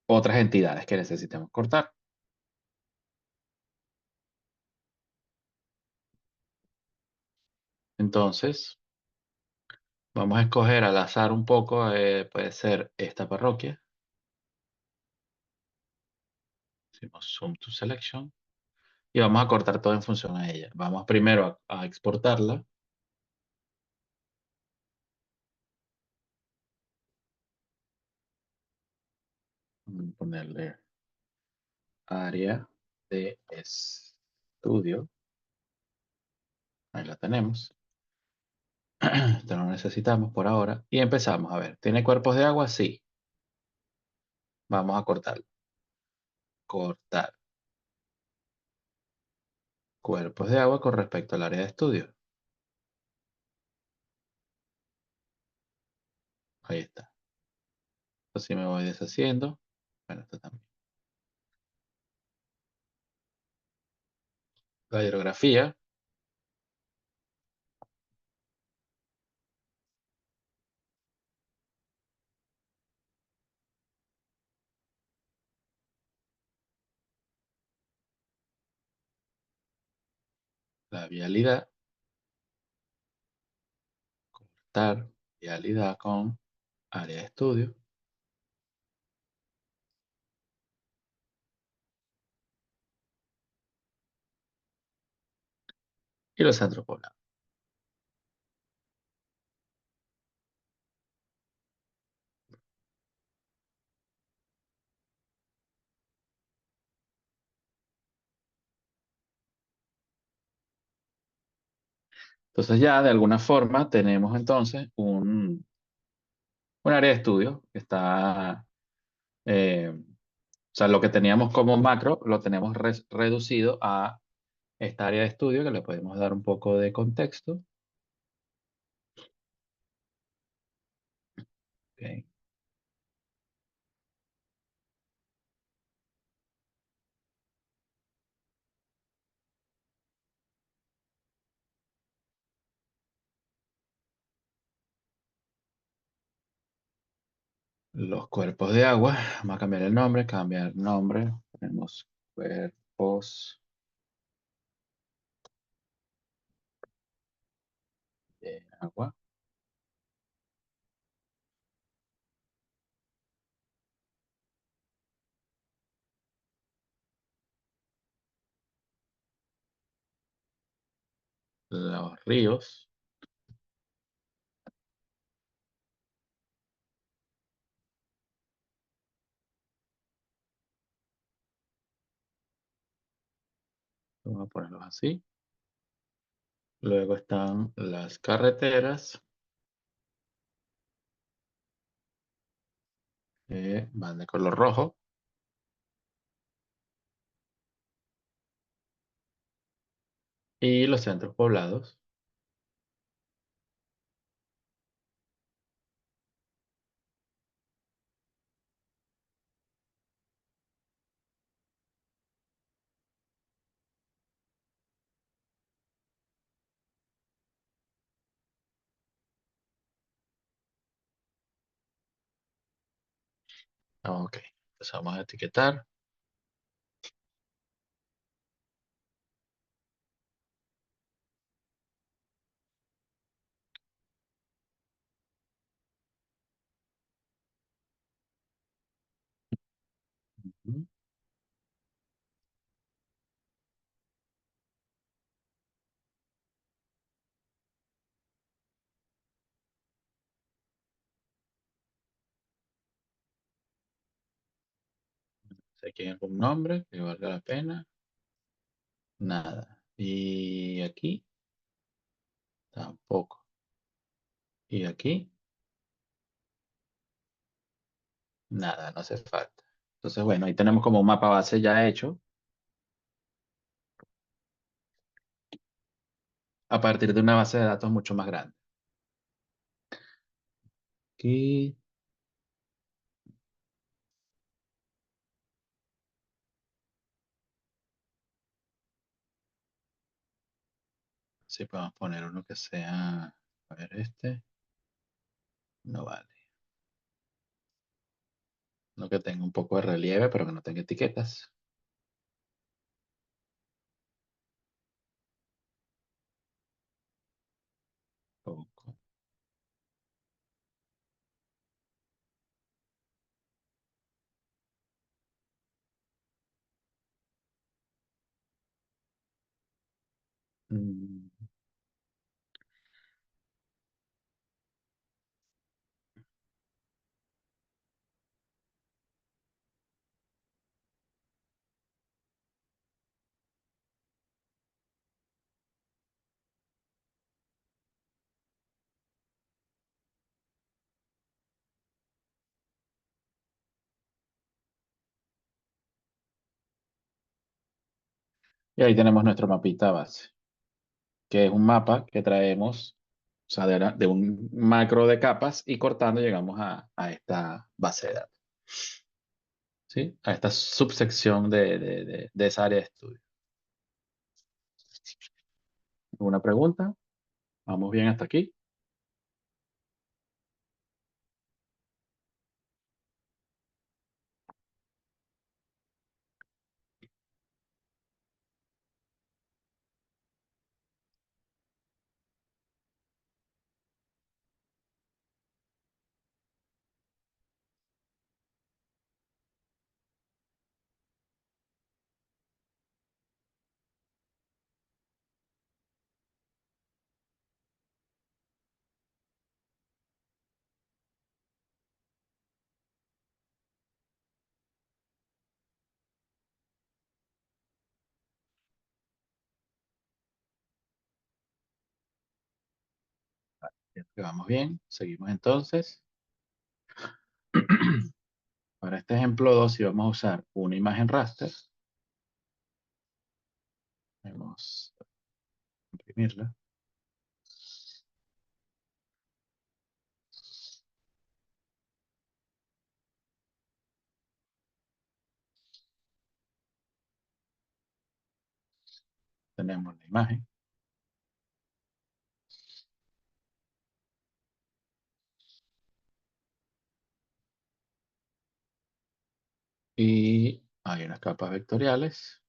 otras entidades que necesitemos cortar. Entonces, vamos a escoger al azar un poco, puede ser esta parroquia. Hacemos Zoom to Selection y vamos a cortar todo en función a ella. Vamos primero a exportarla. Vamos a ponerle área de estudio. Ahí la tenemos. Esto no lo necesitamos por ahora. Y empezamos. A ver, ¿tiene cuerpos de agua? Sí. Vamos a cortar. Cortar cuerpos de agua con respecto al área de estudio. Ahí está. Así me voy deshaciendo. Bueno, esto también. La hidrografía. La vialidad. Cortar vialidad con área de estudio. Y los centros poblados. Entonces ya de alguna forma tenemos entonces un área de estudio que está, o sea, lo que teníamos como macro lo tenemos reducido a esta área de estudio que le podemos dar un poco de contexto. Ok. Los cuerpos de agua, vamos a cambiar nombre, tenemos cuerpos de agua, los ríos, vamos a ponerlos así. Luego están las carreteras, que van de color rojo. Y los centros poblados. Ok, entonces vamos a etiquetar. Ujú. Si aquí hay algún nombre que valga la pena. Nada. Y aquí tampoco. Y aquí nada, no hace falta. Entonces, bueno, ahí tenemos como un mapa base ya hecho a partir de una base de datos mucho más grande. Aquí sí podemos poner uno que sea, a ver, este no vale. Uno que tenga un poco de relieve, pero que no tenga etiquetas. Poco. Mm, Y ahí tenemos nuestro mapita base, que es un mapa que traemos, o sea, de un macro de capas y cortando llegamos a esta base de datos, ¿sí? A esta subsección de esa área de estudio. ¿Alguna pregunta? ¿Vamos bien hasta aquí? Creo que vamos bien. Seguimos entonces. Para este ejemplo 2, si vamos a usar una imagen raster, vamos a imprimirla. Tenemos la imagen y hay unas capas vectoriales.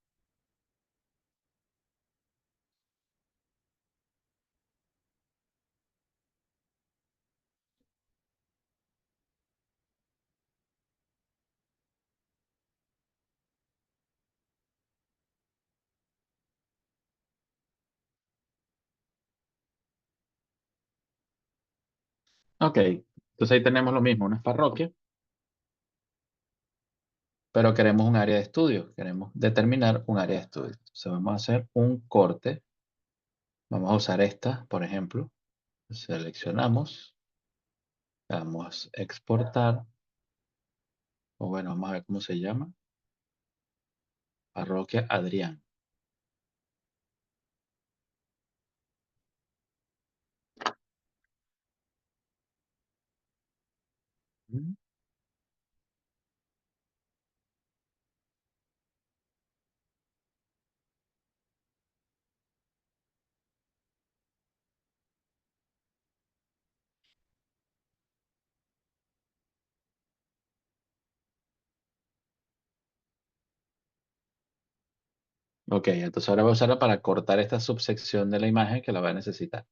Ok, entonces ahí tenemos lo mismo, una parroquia, pero queremos un área de estudio. Queremos determinar un área de estudio. Entonces vamos a hacer un corte. Vamos a usar esta, por ejemplo. Seleccionamos, vamos a exportar, o bueno, vamos a ver cómo se llama. Parroquia Adrián. Mm. Ok, entonces ahora voy a usarla para cortar esta subsección de la imagen que la voy a necesitar.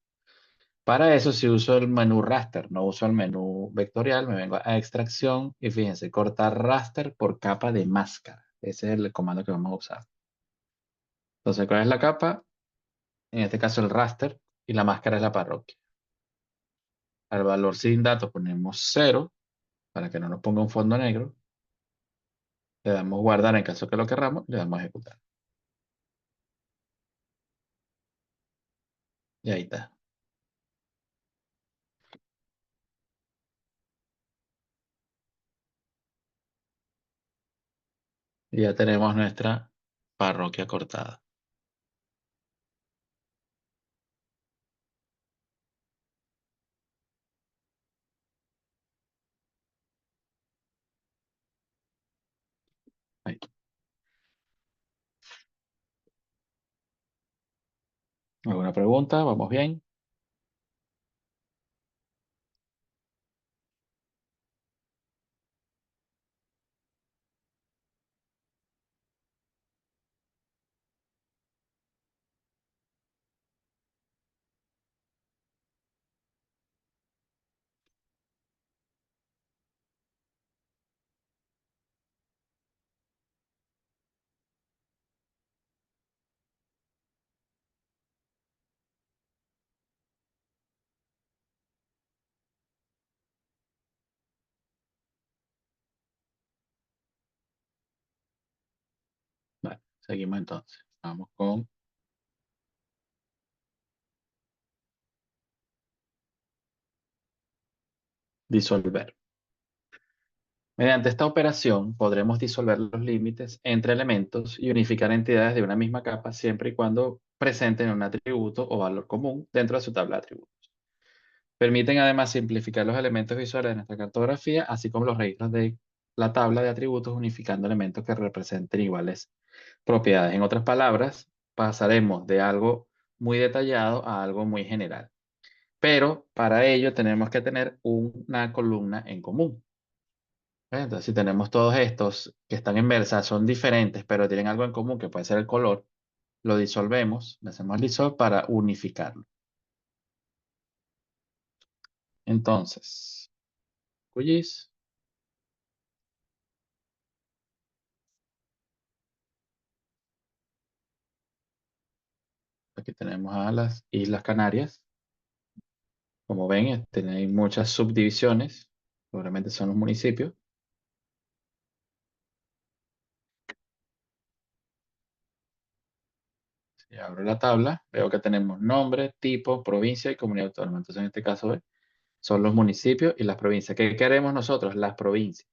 Para eso, si uso el menú raster, no uso el menú vectorial, me vengo a extracción y fíjense, cortar raster por capa de máscara. Ese es el comando que vamos a usar. Entonces, ¿cuál es la capa? En este caso el raster y la máscara es la parroquia. Al valor sin datos ponemos cero para que no nos ponga un fondo negro. Le damos guardar en caso que lo querramos, le damos ejecutar. Y ahí está. Y ya tenemos nuestra parroquia cortada. Ahí. ¿Alguna pregunta? ¿Vamos bien? Vale, seguimos entonces. Vamos con disolver. Mediante esta operación podremos disolver los límites entre elementos y unificar entidades de una misma capa siempre y cuando presenten un atributo o valor común dentro de su tabla de atributos. Permiten además simplificar los elementos visuales de nuestra cartografía, así como los registros de la tabla de atributos unificando elementos que representen iguales propiedades. En otras palabras, pasaremos de algo muy detallado a algo muy general. Pero para ello tenemos que tener una columna en común. Entonces, si tenemos todos estos que están en Versa, son diferentes, pero tienen algo en común, que puede ser el color, lo disolvemos, le hacemos dissolve para unificarlo. Entonces, QGIS, aquí tenemos a las Islas Canarias. Como ven, hay muchas subdivisiones, seguramente son los municipios. Si abro la tabla, veo que tenemos nombre, tipo, provincia y comunidad autónoma. Entonces, en este caso, son los municipios y las provincias. ¿Qué queremos nosotros? Las provincias.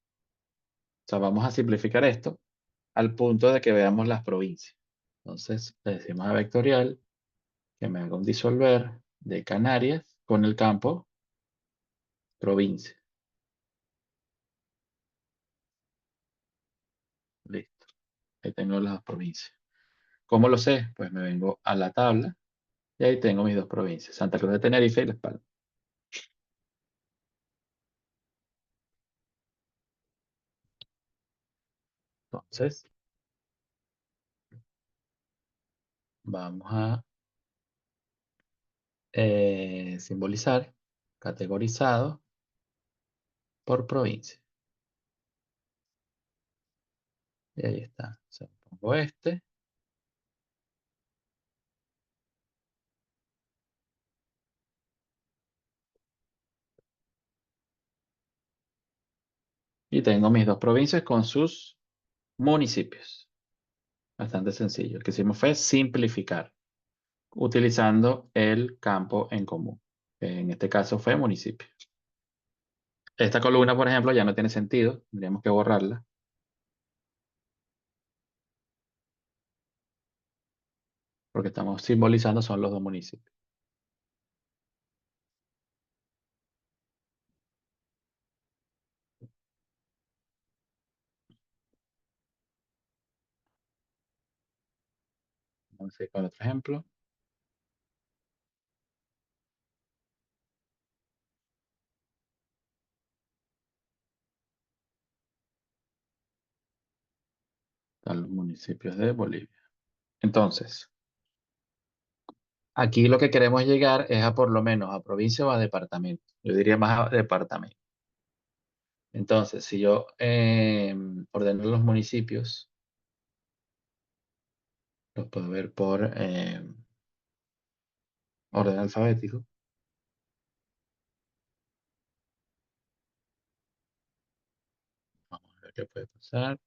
O sea, vamos a simplificar esto al punto de que veamos las provincias. Entonces, le decimos a vectorial que me haga un disolver de Canarias con el campo provincia. Listo. Ahí tengo las provincias. ¿Cómo lo sé? Pues me vengo a la tabla y ahí tengo mis dos provincias, Santa Cruz de Tenerife y Las Palmas. Entonces, vamos a simbolizar categorizado por provincia. Y ahí está. O sea, pongo este y tengo mis dos provincias con sus municipios. Bastante sencillo. Lo que hicimos fue simplificar utilizando el campo en común. En este caso fue municipio. Esta columna, por ejemplo, ya no tiene sentido. Tendríamos que borrarla porque estamos simbolizando son los dos municipios. Vamos a ir con otro ejemplo. Están los municipios de Bolivia. Entonces, Aquí lo que queremos llegar es a por lo menos a provincia o a departamento. Yo diría más a departamento. Entonces, si yo ordeno los municipios, los puedo ver por orden alfabético. Vamos a ver qué puede pasar.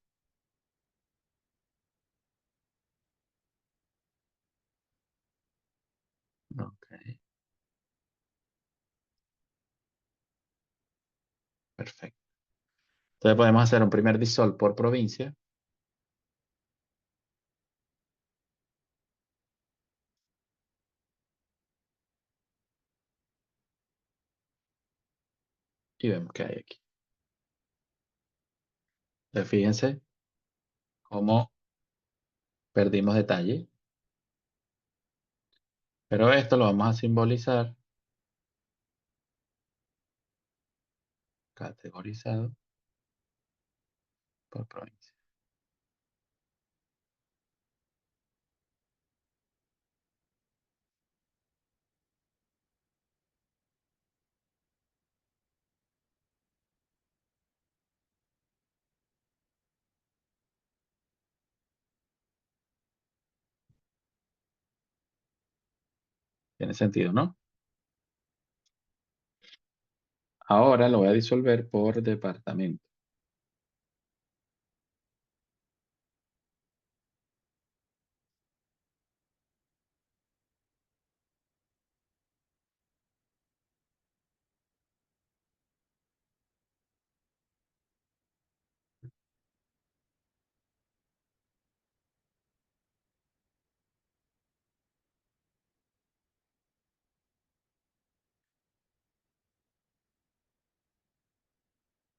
Ok, perfecto. Entonces podemos hacer un primer dissolve por provincia y vemos qué hay aquí. Entonces, fíjense cómo perdimos detalle, pero esto lo vamos a simbolizar categorizado por provincia. Tiene sentido, ¿no? Ahora lo voy a disolver por departamento.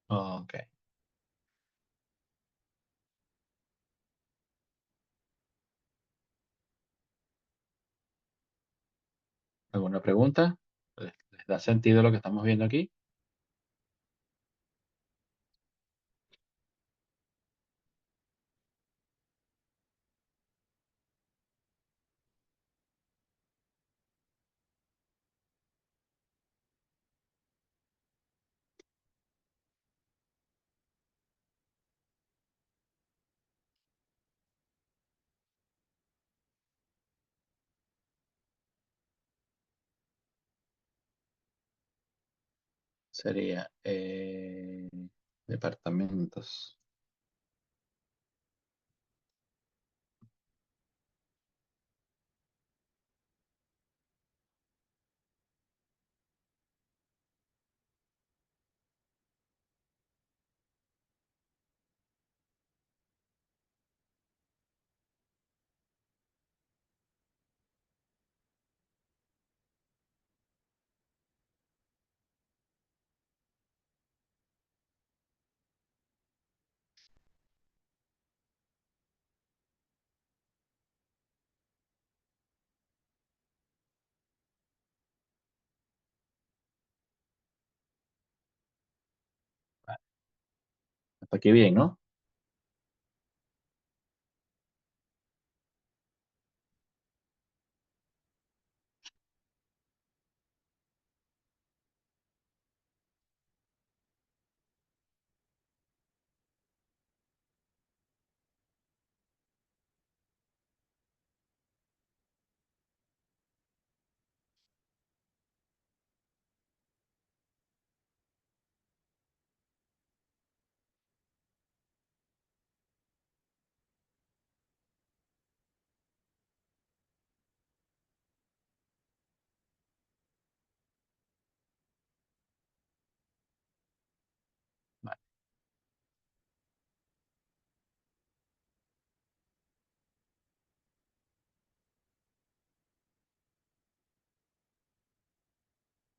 Ok. ¿Alguna pregunta? ¿Les da sentido lo que estamos viendo aquí? Sería departamentos. Vale, hasta aquí bien, ¿no? Vale,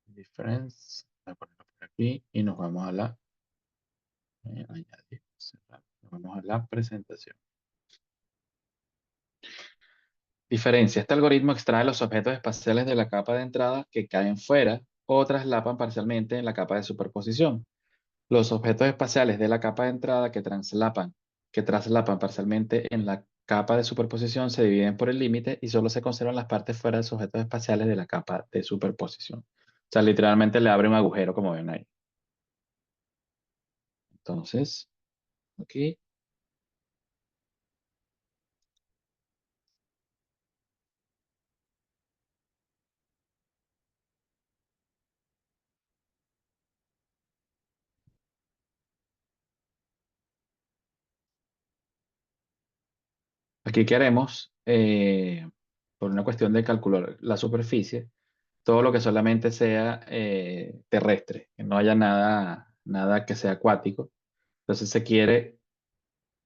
difference. Voy a ponerlo por aquí y nos vamos a la añadir, cerrar. Nos vamos a la presentación. Diferencia. Este algoritmo extrae los objetos espaciales de la capa de entrada que caen fuera o traslapan parcialmente en la capa de superposición. Los objetos espaciales de la capa de entrada que traslapan parcialmente en la capa de superposición se dividen por el límite y solo se conservan las partes fuera de sujetos espaciales de la capa de superposición. O sea, literalmente le abre un agujero, como ven ahí. Entonces, aquí, aquí queremos, por una cuestión de calcular la superficie, todo lo que solamente sea terrestre, que no haya nada que sea acuático. Entonces se quiere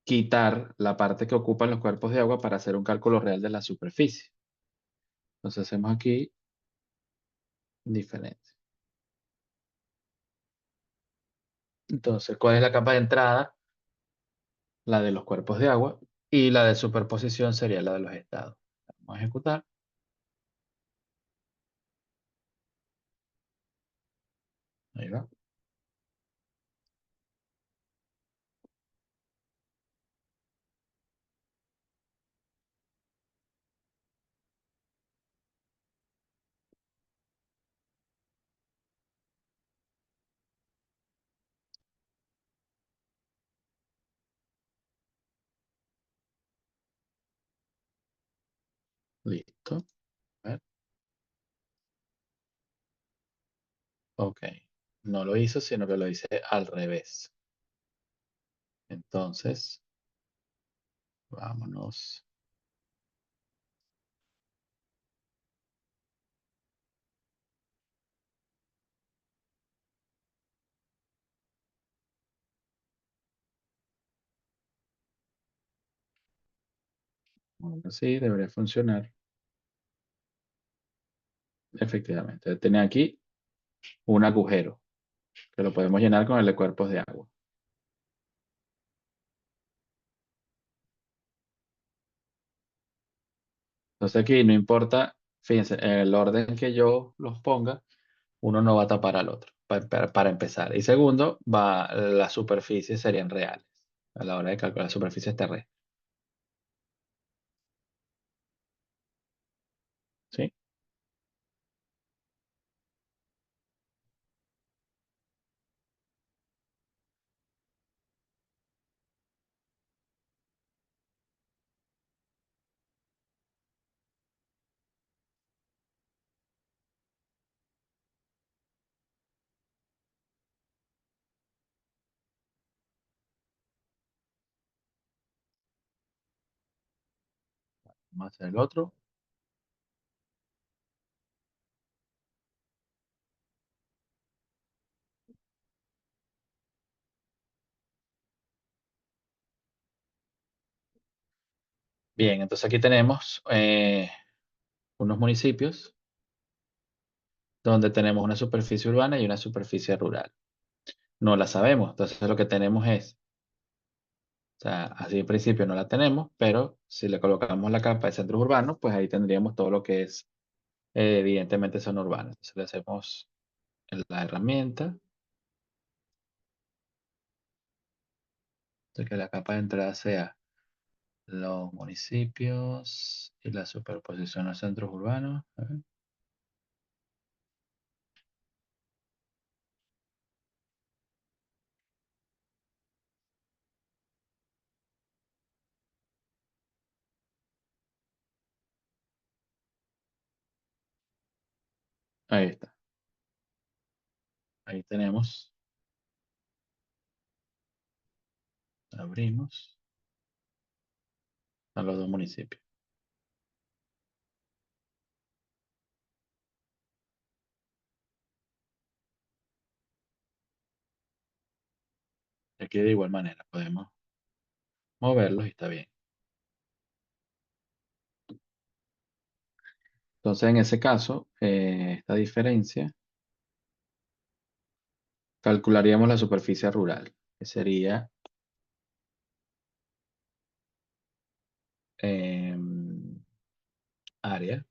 quitar la parte que ocupan los cuerpos de agua para hacer un cálculo real de la superficie. Entonces hacemos aquí diferencia. Entonces, ¿cuál es la capa de entrada? La de los cuerpos de agua. Y la de superposición sería la de los estados. Vamos a ejecutar. Ahí va. Listo. A ver. Ok. No lo hizo, sino que lo hice al revés. Entonces, vámonos. Así debería funcionar. Efectivamente. Tiene aquí un agujero que lo podemos llenar con el de cuerpos de agua. Entonces aquí no importa, fíjense, en el orden que yo los ponga, uno no va a tapar al otro, para empezar. Y segundo, las superficies serían reales a la hora de calcular superficies terrestres. ¿Sí? Vamos a hacer el otro. Bien, entonces aquí tenemos unos municipios donde tenemos una superficie urbana y una superficie rural. No la sabemos, entonces lo que tenemos es, o sea, así en principio no la tenemos, pero si le colocamos la capa de centros urbanos, pues ahí tendríamos todo lo que es, evidentemente, zona urbana. Entonces le hacemos la herramienta, de que la capa de entrada sea los municipios y la superposición a centros urbanos. A ver, ahí está. Ahí tenemos, abrimos a los dos municipios. Aquí de igual manera podemos moverlos y está bien. Entonces, en ese caso, esta diferencia, calcularíamos la superficie rural, que sería área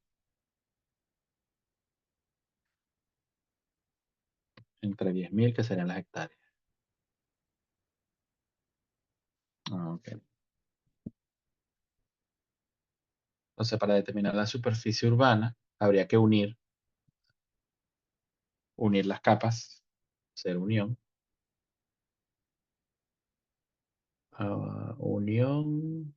entre 10.000, que serían las hectáreas. Ah, ok. Entonces, para determinar la superficie urbana, habría que unir las capas, hacer unión. Unión,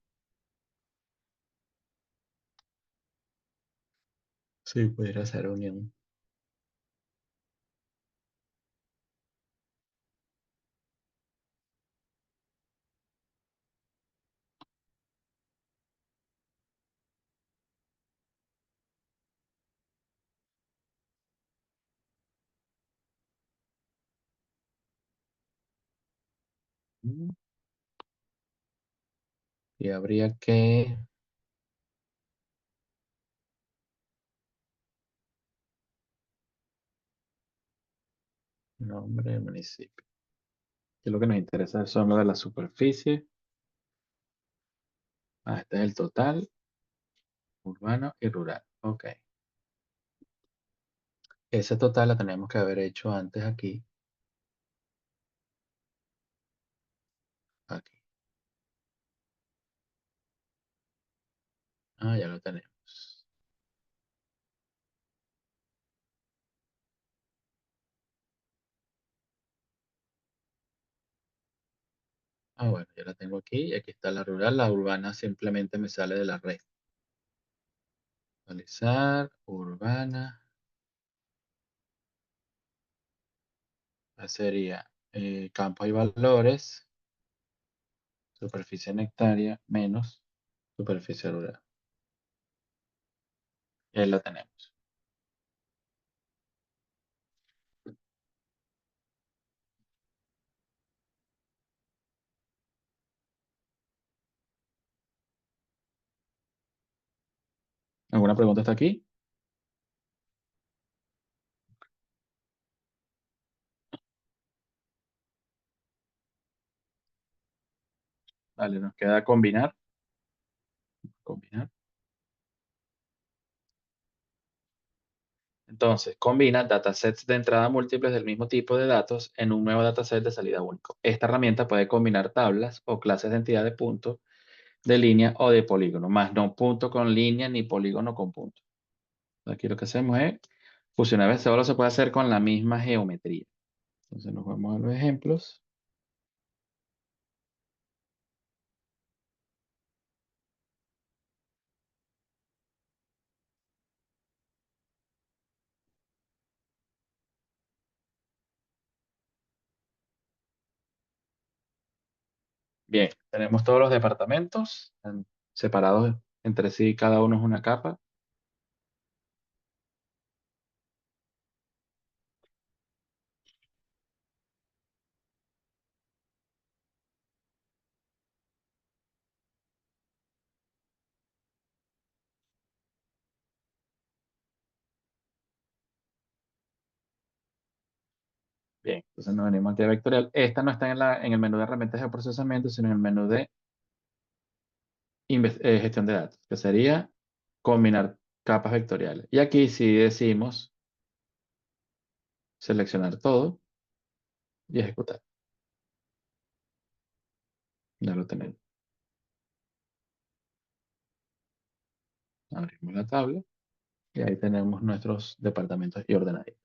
sí, pudiera ser unión. Mm, Y habría que, nombre del municipio. Que lo que nos interesa son lo de la superficie. Este es el total, urbano y rural. Ok. Ese total la tenemos que haber hecho antes aquí. Aquí. Ya lo tenemos. Bueno, ya la tengo aquí. Y aquí está la rural. La urbana simplemente me sale de la red. Actualizar, urbana. Sería campos y valores, superficie en hectárea menos superficie rural. Y ahí lo tenemos. ¿Alguna pregunta hasta aquí? Vale, nos queda combinar. Combinar. Entonces, combina datasets de entrada múltiples del mismo tipo de datos en un nuevo dataset de salida único. Esta herramienta puede combinar tablas o clases de entidad de punto, de línea o de polígono, más no punto con línea ni polígono con punto. Aquí lo que hacemos es fusionar. Solo se puede hacer con la misma geometría. Entonces nos vamos a los ejemplos. Bien, tenemos todos los departamentos separados entre sí, cada uno es una capa. Bien, entonces nos venimos aquí a vectorial. Esta no está en el menú de herramientas de procesamiento, sino en el menú de gestión de datos, que sería combinar capas vectoriales. Y aquí sí decimos seleccionar todo y ejecutar. Ya lo tenemos. Abrimos la tabla y ahí tenemos nuestros departamentos y ordenadores.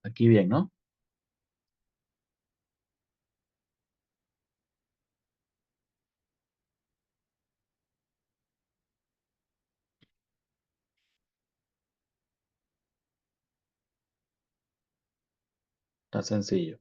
Aquí bien, ¿no? Está sencillo.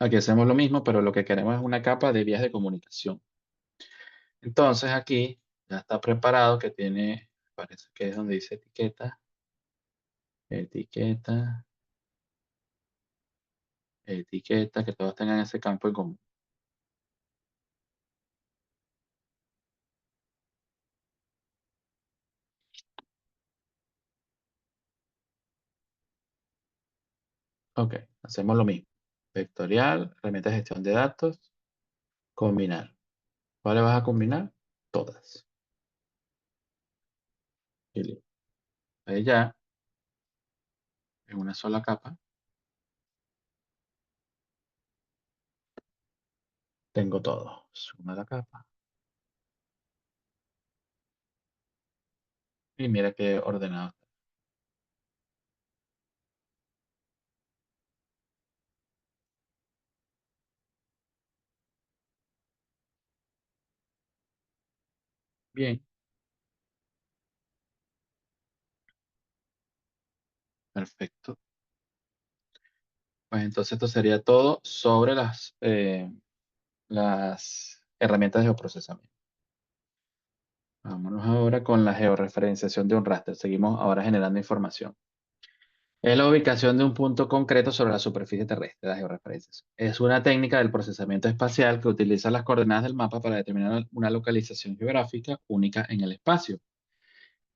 Aquí hacemos lo mismo, pero lo que queremos es una capa de vías de comunicación. Entonces aquí ya está preparado, que tiene, parece que es donde dice etiqueta, etiqueta, etiqueta, que todos tengan ese campo en común. Ok, Hacemos lo mismo. Vectorial, herramienta de gestión de datos, combinar. ¿Cuáles vas a combinar? Todas. Y listo. Ahí ya, en una sola capa, tengo todo. Suma la capa. Y mira qué ordenado. Bien, perfecto. Pues entonces esto sería todo sobre las herramientas de geoprocesamiento. Vámonos ahora con la georreferenciación de un raster. Seguimos ahora generando información. Es la ubicación de un punto concreto sobre la superficie terrestre, la georreferenciación. Es una técnica del procesamiento espacial que utiliza las coordenadas del mapa para determinar una localización geográfica única en el espacio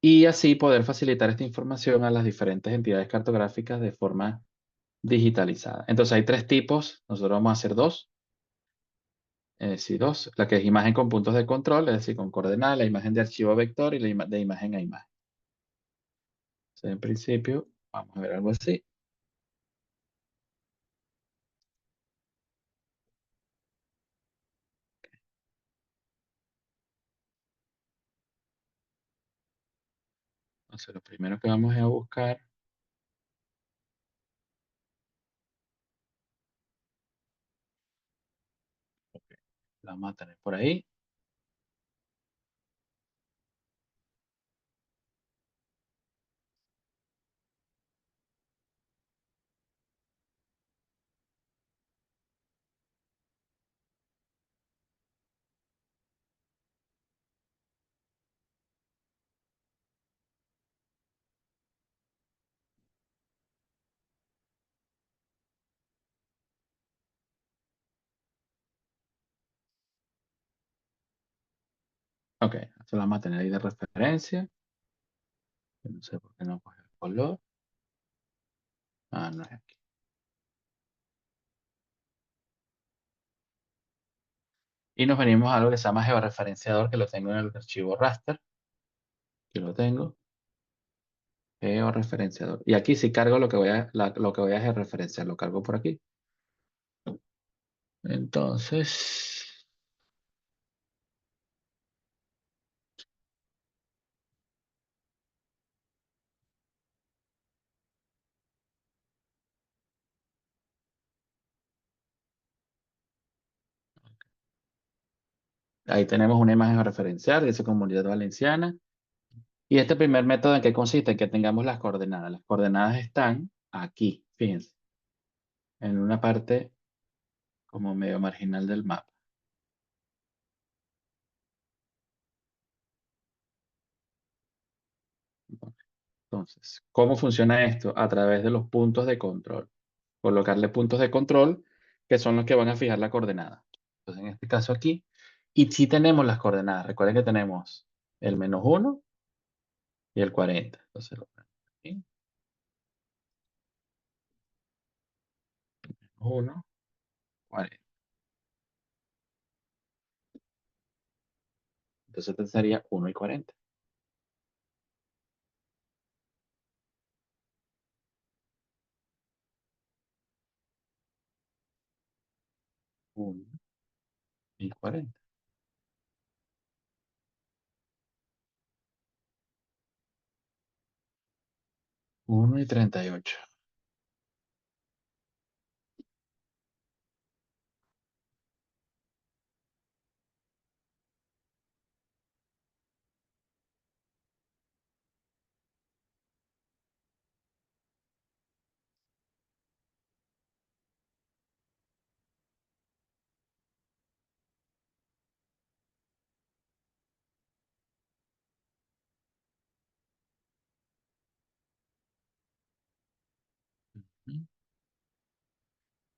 y así poder facilitar esta información a las diferentes entidades cartográficas de forma digitalizada. Entonces hay tres tipos, nosotros vamos a hacer dos. Sí, dos, la que es imagen con puntos de control, es decir, con coordenadas, la imagen de archivo vector y de imagen a imagen. Entonces, en principio, vamos a ver algo así. Entonces, lo primero que vamos a buscar, la vamos a tener por ahí. Ok, esto lo vamos a tener ahí de referencia. Yo no sé por qué no coge el color. Ah, no es aquí. Y nos venimos a algo que se llama georreferenciador, que lo tengo en el archivo raster. Aquí lo tengo. Georreferenciador. Y aquí sí cargo lo que voy a georreferenciar, lo cargo por aquí. Entonces, ahí tenemos una imagen a referenciar, dice Comunidad Valenciana. Y este primer método en qué consiste, en que tengamos las coordenadas. Las coordenadas están aquí, fíjense, en una parte como medio marginal del mapa. Entonces, ¿cómo funciona esto? A través de los puntos de control. Colocarle puntos de control que son los que van a fijar la coordenada. Entonces, en este caso aquí, y si tenemos las coordenadas, recuerden que tenemos el -1 y el 40. Entonces, lo ponemos aquí, 1, 40. Entonces, este sería 1 y 40. 1 y 40. 1 y 38.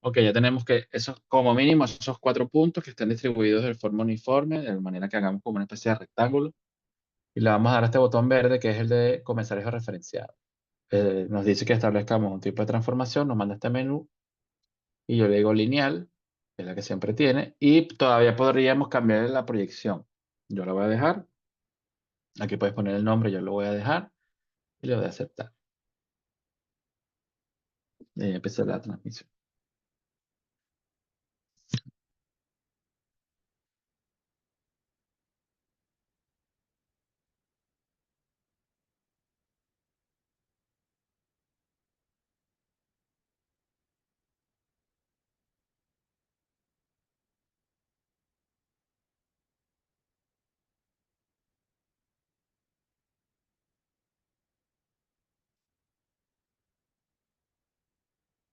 Ok, ya tenemos que esos, como mínimo, esos cuatro puntos que estén distribuidos de forma uniforme, de manera que hagamos como una especie de rectángulo. Y le vamos a dar a este botón verde, que es el de comenzar eje referenciado. Nos dice que establezcamos un tipo de transformación, nos manda este menú y yo le digo lineal, que es la que siempre tiene, y todavía podríamos cambiar la proyección. Yo la voy a dejar, aquí puedes poner el nombre, yo lo voy a dejar y le doy a aceptar. Y ahí empieza la transmisión.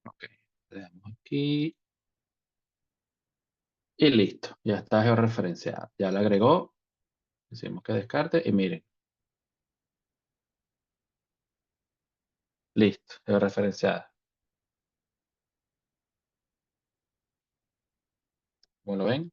Ok, le damos aquí y listo, ya está georreferenciada. Ya la agregó, decimos que descarte y miren, listo, georreferenciada. Como lo ven,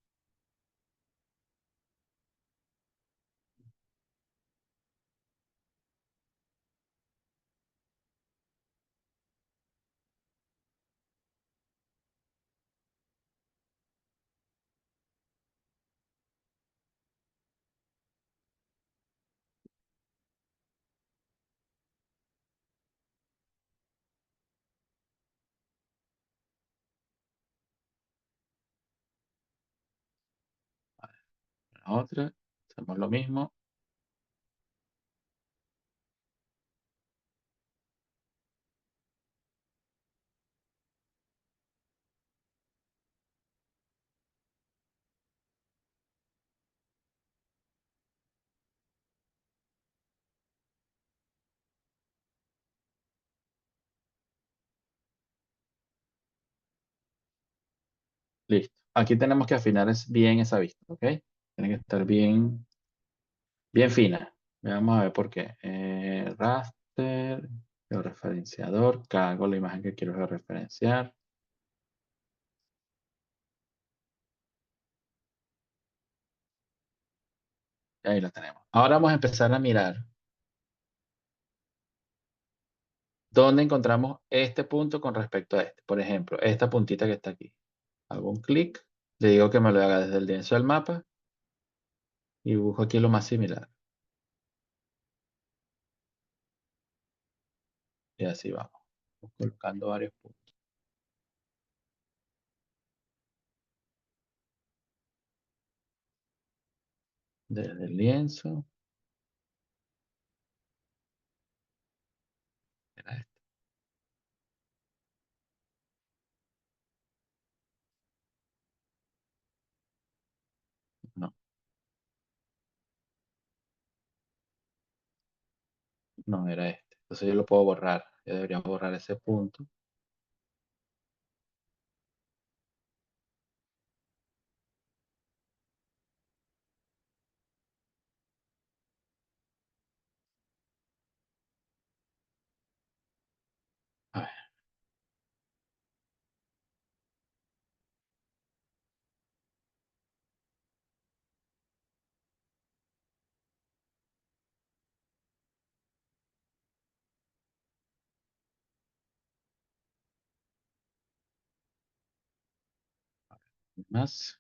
la otra, hacemos lo mismo, listo. Aquí tenemos que afinar bien esa vista, ¿ok? Tiene que estar bien, bien fina. Vamos a ver por qué. Raster, georreferenciador, cargo la imagen que quiero georreferenciar. Y ahí la tenemos. Ahora vamos a empezar a mirar dónde encontramos este punto con respecto a este. Por ejemplo, esta puntita que está aquí. Hago un clic, le digo que me lo haga desde el denso del mapa y dibujo aquí lo más similar. Y así vamos. Colocando varios puntos. Desde el lienzo. Era este. No, no era este. Entonces yo lo puedo borrar. Yo debería borrar ese punto. A ver, más.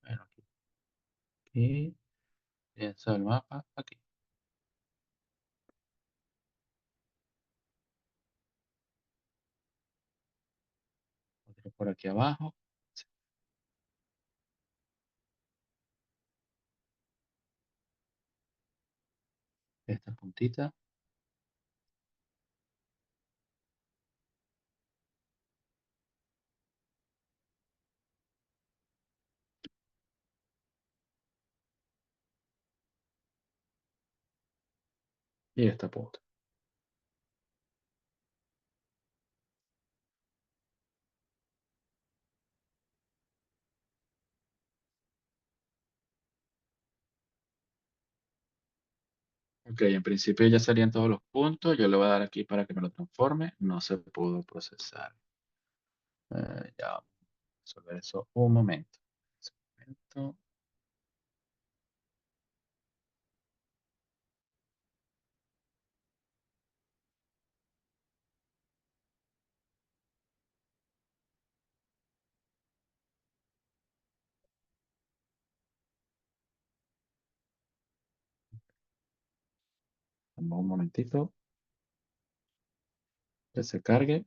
Bueno, aquí. Aquí. Lienzo del mapa. Aquí. Otro por aquí abajo. Esta puntita. Y esta punta. Ok, en principio ya serían todos los puntos. Yo le voy a dar aquí para que me lo transforme. No se pudo procesar. Ya vamos a resolver eso un momento. Un momento. Dame un momentito que se cargue.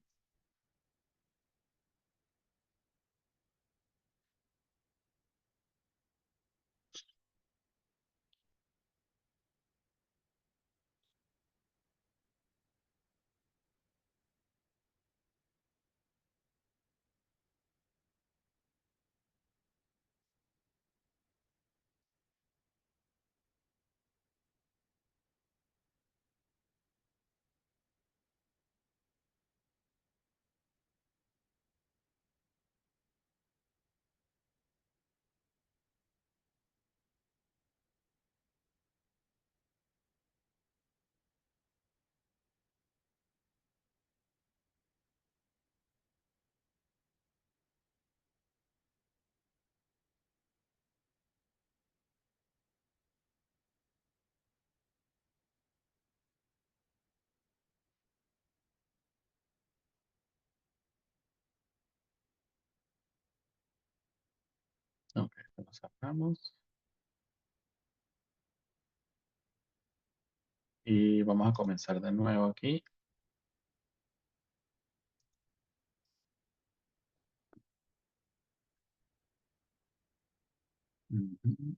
Ok, lo sacamos. Y vamos a comenzar de nuevo aquí. Ujú.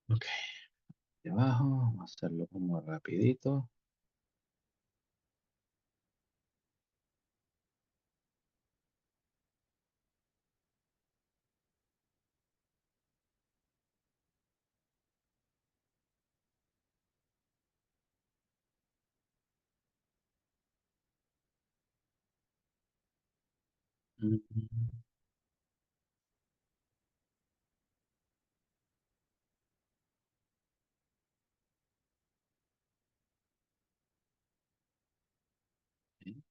Ok, de abajo, vamos a hacerlo como rapidito. Ujú. Sí,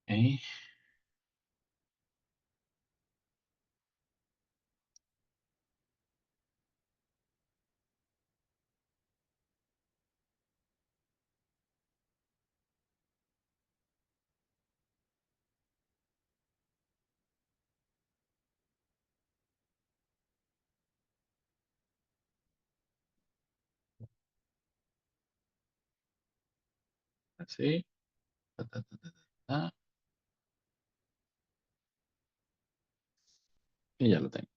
ok, así. Ta, ta, ta, ta, ta, ta, y ya lo tengo.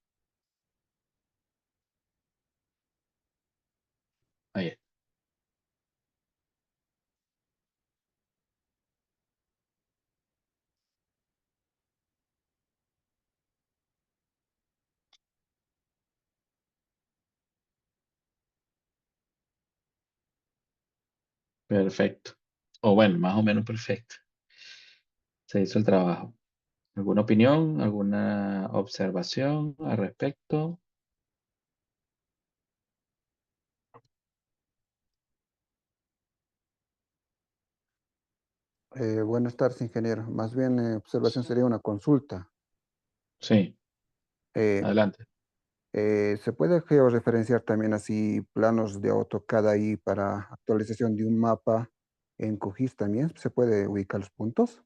Ahí está. Perfecto. O bueno, más o menos perfecto. Se hizo el trabajo. ¿Alguna opinión? ¿Alguna observación al respecto? Buenas tardes, ingeniero. Más bien, observación sería una consulta. Sí, Eh, adelante. ¿Se puede georreferenciar también así planos de AutoCAD ahí para actualización de un mapa en QGIS también? ¿Se puede ubicar los puntos?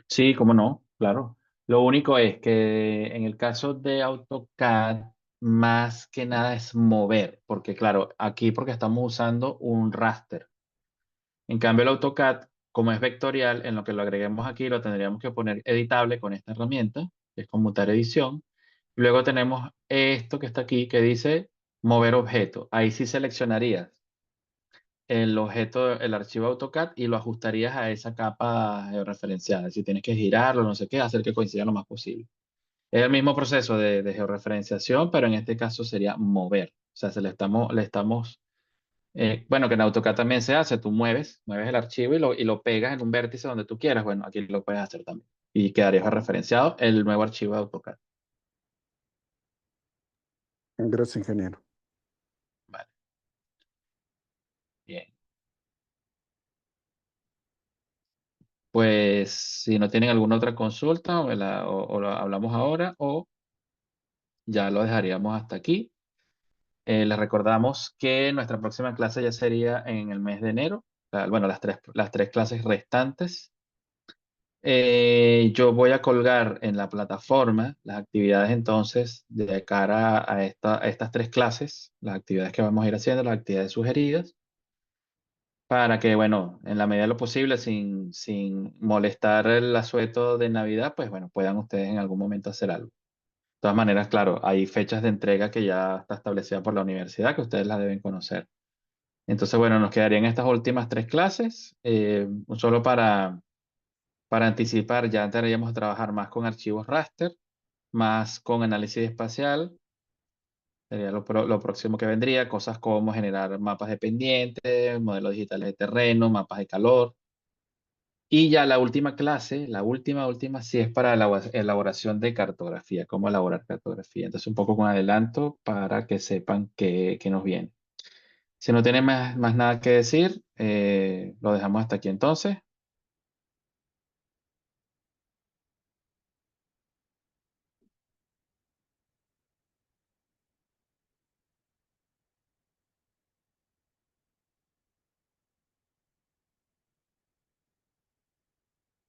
Sí, cómo no, claro. Lo único es que en el caso de AutoCAD, más que nada es mover, porque claro, aquí porque estamos usando un raster. En cambio, el AutoCAD, como es vectorial, en lo que lo agreguemos aquí, lo tendríamos que poner editable con esta herramienta, que es conmutar edición. Luego tenemos esto que está aquí, que dice mover objeto. Ahí sí seleccionarías el objeto, el archivo AutoCAD y lo ajustarías a esa capa georreferenciada. Si tienes que girarlo, no sé qué, hacer que coincida lo más posible. Es el mismo proceso de georreferenciación, pero en este caso sería mover. O sea, bueno, que en AutoCAD también se hace, tú mueves el archivo y lo pegas en un vértice donde tú quieras. Bueno, aquí lo puedes hacer también. Y quedaría referenciado el nuevo archivo de AutoCAD. Gracias, ingeniero. Vale, bien. Pues si no tienen alguna otra consulta, o lo hablamos ahora, o ya lo dejaríamos hasta aquí. Les recordamos que nuestra próxima clase ya sería en el mes de enero. Bueno, las tres clases restantes. Yo voy a colgar en la plataforma las actividades entonces de cara a estas tres clases, las actividades que vamos a ir haciendo, las actividades sugeridas, para que, bueno, en la medida de lo posible, sin molestar el asueto de Navidad, pues bueno, puedan ustedes en algún momento hacer algo. De todas maneras, claro, hay fechas de entrega que ya está establecida por la universidad que ustedes las deben conocer. Entonces, bueno, nos quedarían estas últimas tres clases, solo para anticipar, ya entraríamos a trabajar más con archivos raster, más con análisis espacial, sería lo próximo que vendría, cosas como generar mapas de pendientes, modelos digitales de terreno, mapas de calor. Y ya la última clase, la última, sí es para elaboración de cartografía, cómo elaborar cartografía. Entonces, un poco con adelanto para que sepan qué nos viene. Si no tienen más nada que decir, lo dejamos hasta aquí entonces.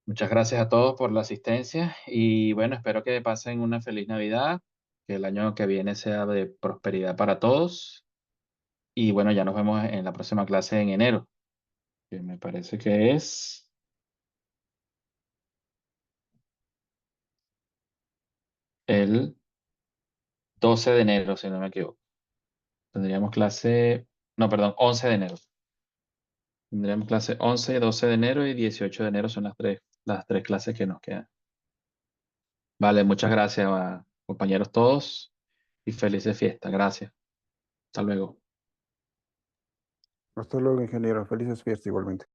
Muchas gracias a todos por la asistencia y bueno, espero que pasen una feliz Navidad, que el año que viene sea de prosperidad para todos y bueno, ya nos vemos en la próxima clase en enero, que me parece que es el 12 de enero, si no me equivoco. Tendríamos clase, no, perdón, 11 de enero. Tendríamos clase 11, 12 de enero y 18 de enero son las tres clases que nos quedan. Vale, muchas gracias, compañeros todos y felices fiestas. Gracias. Hasta luego. Hasta luego, ingeniero. Felices fiestas igualmente.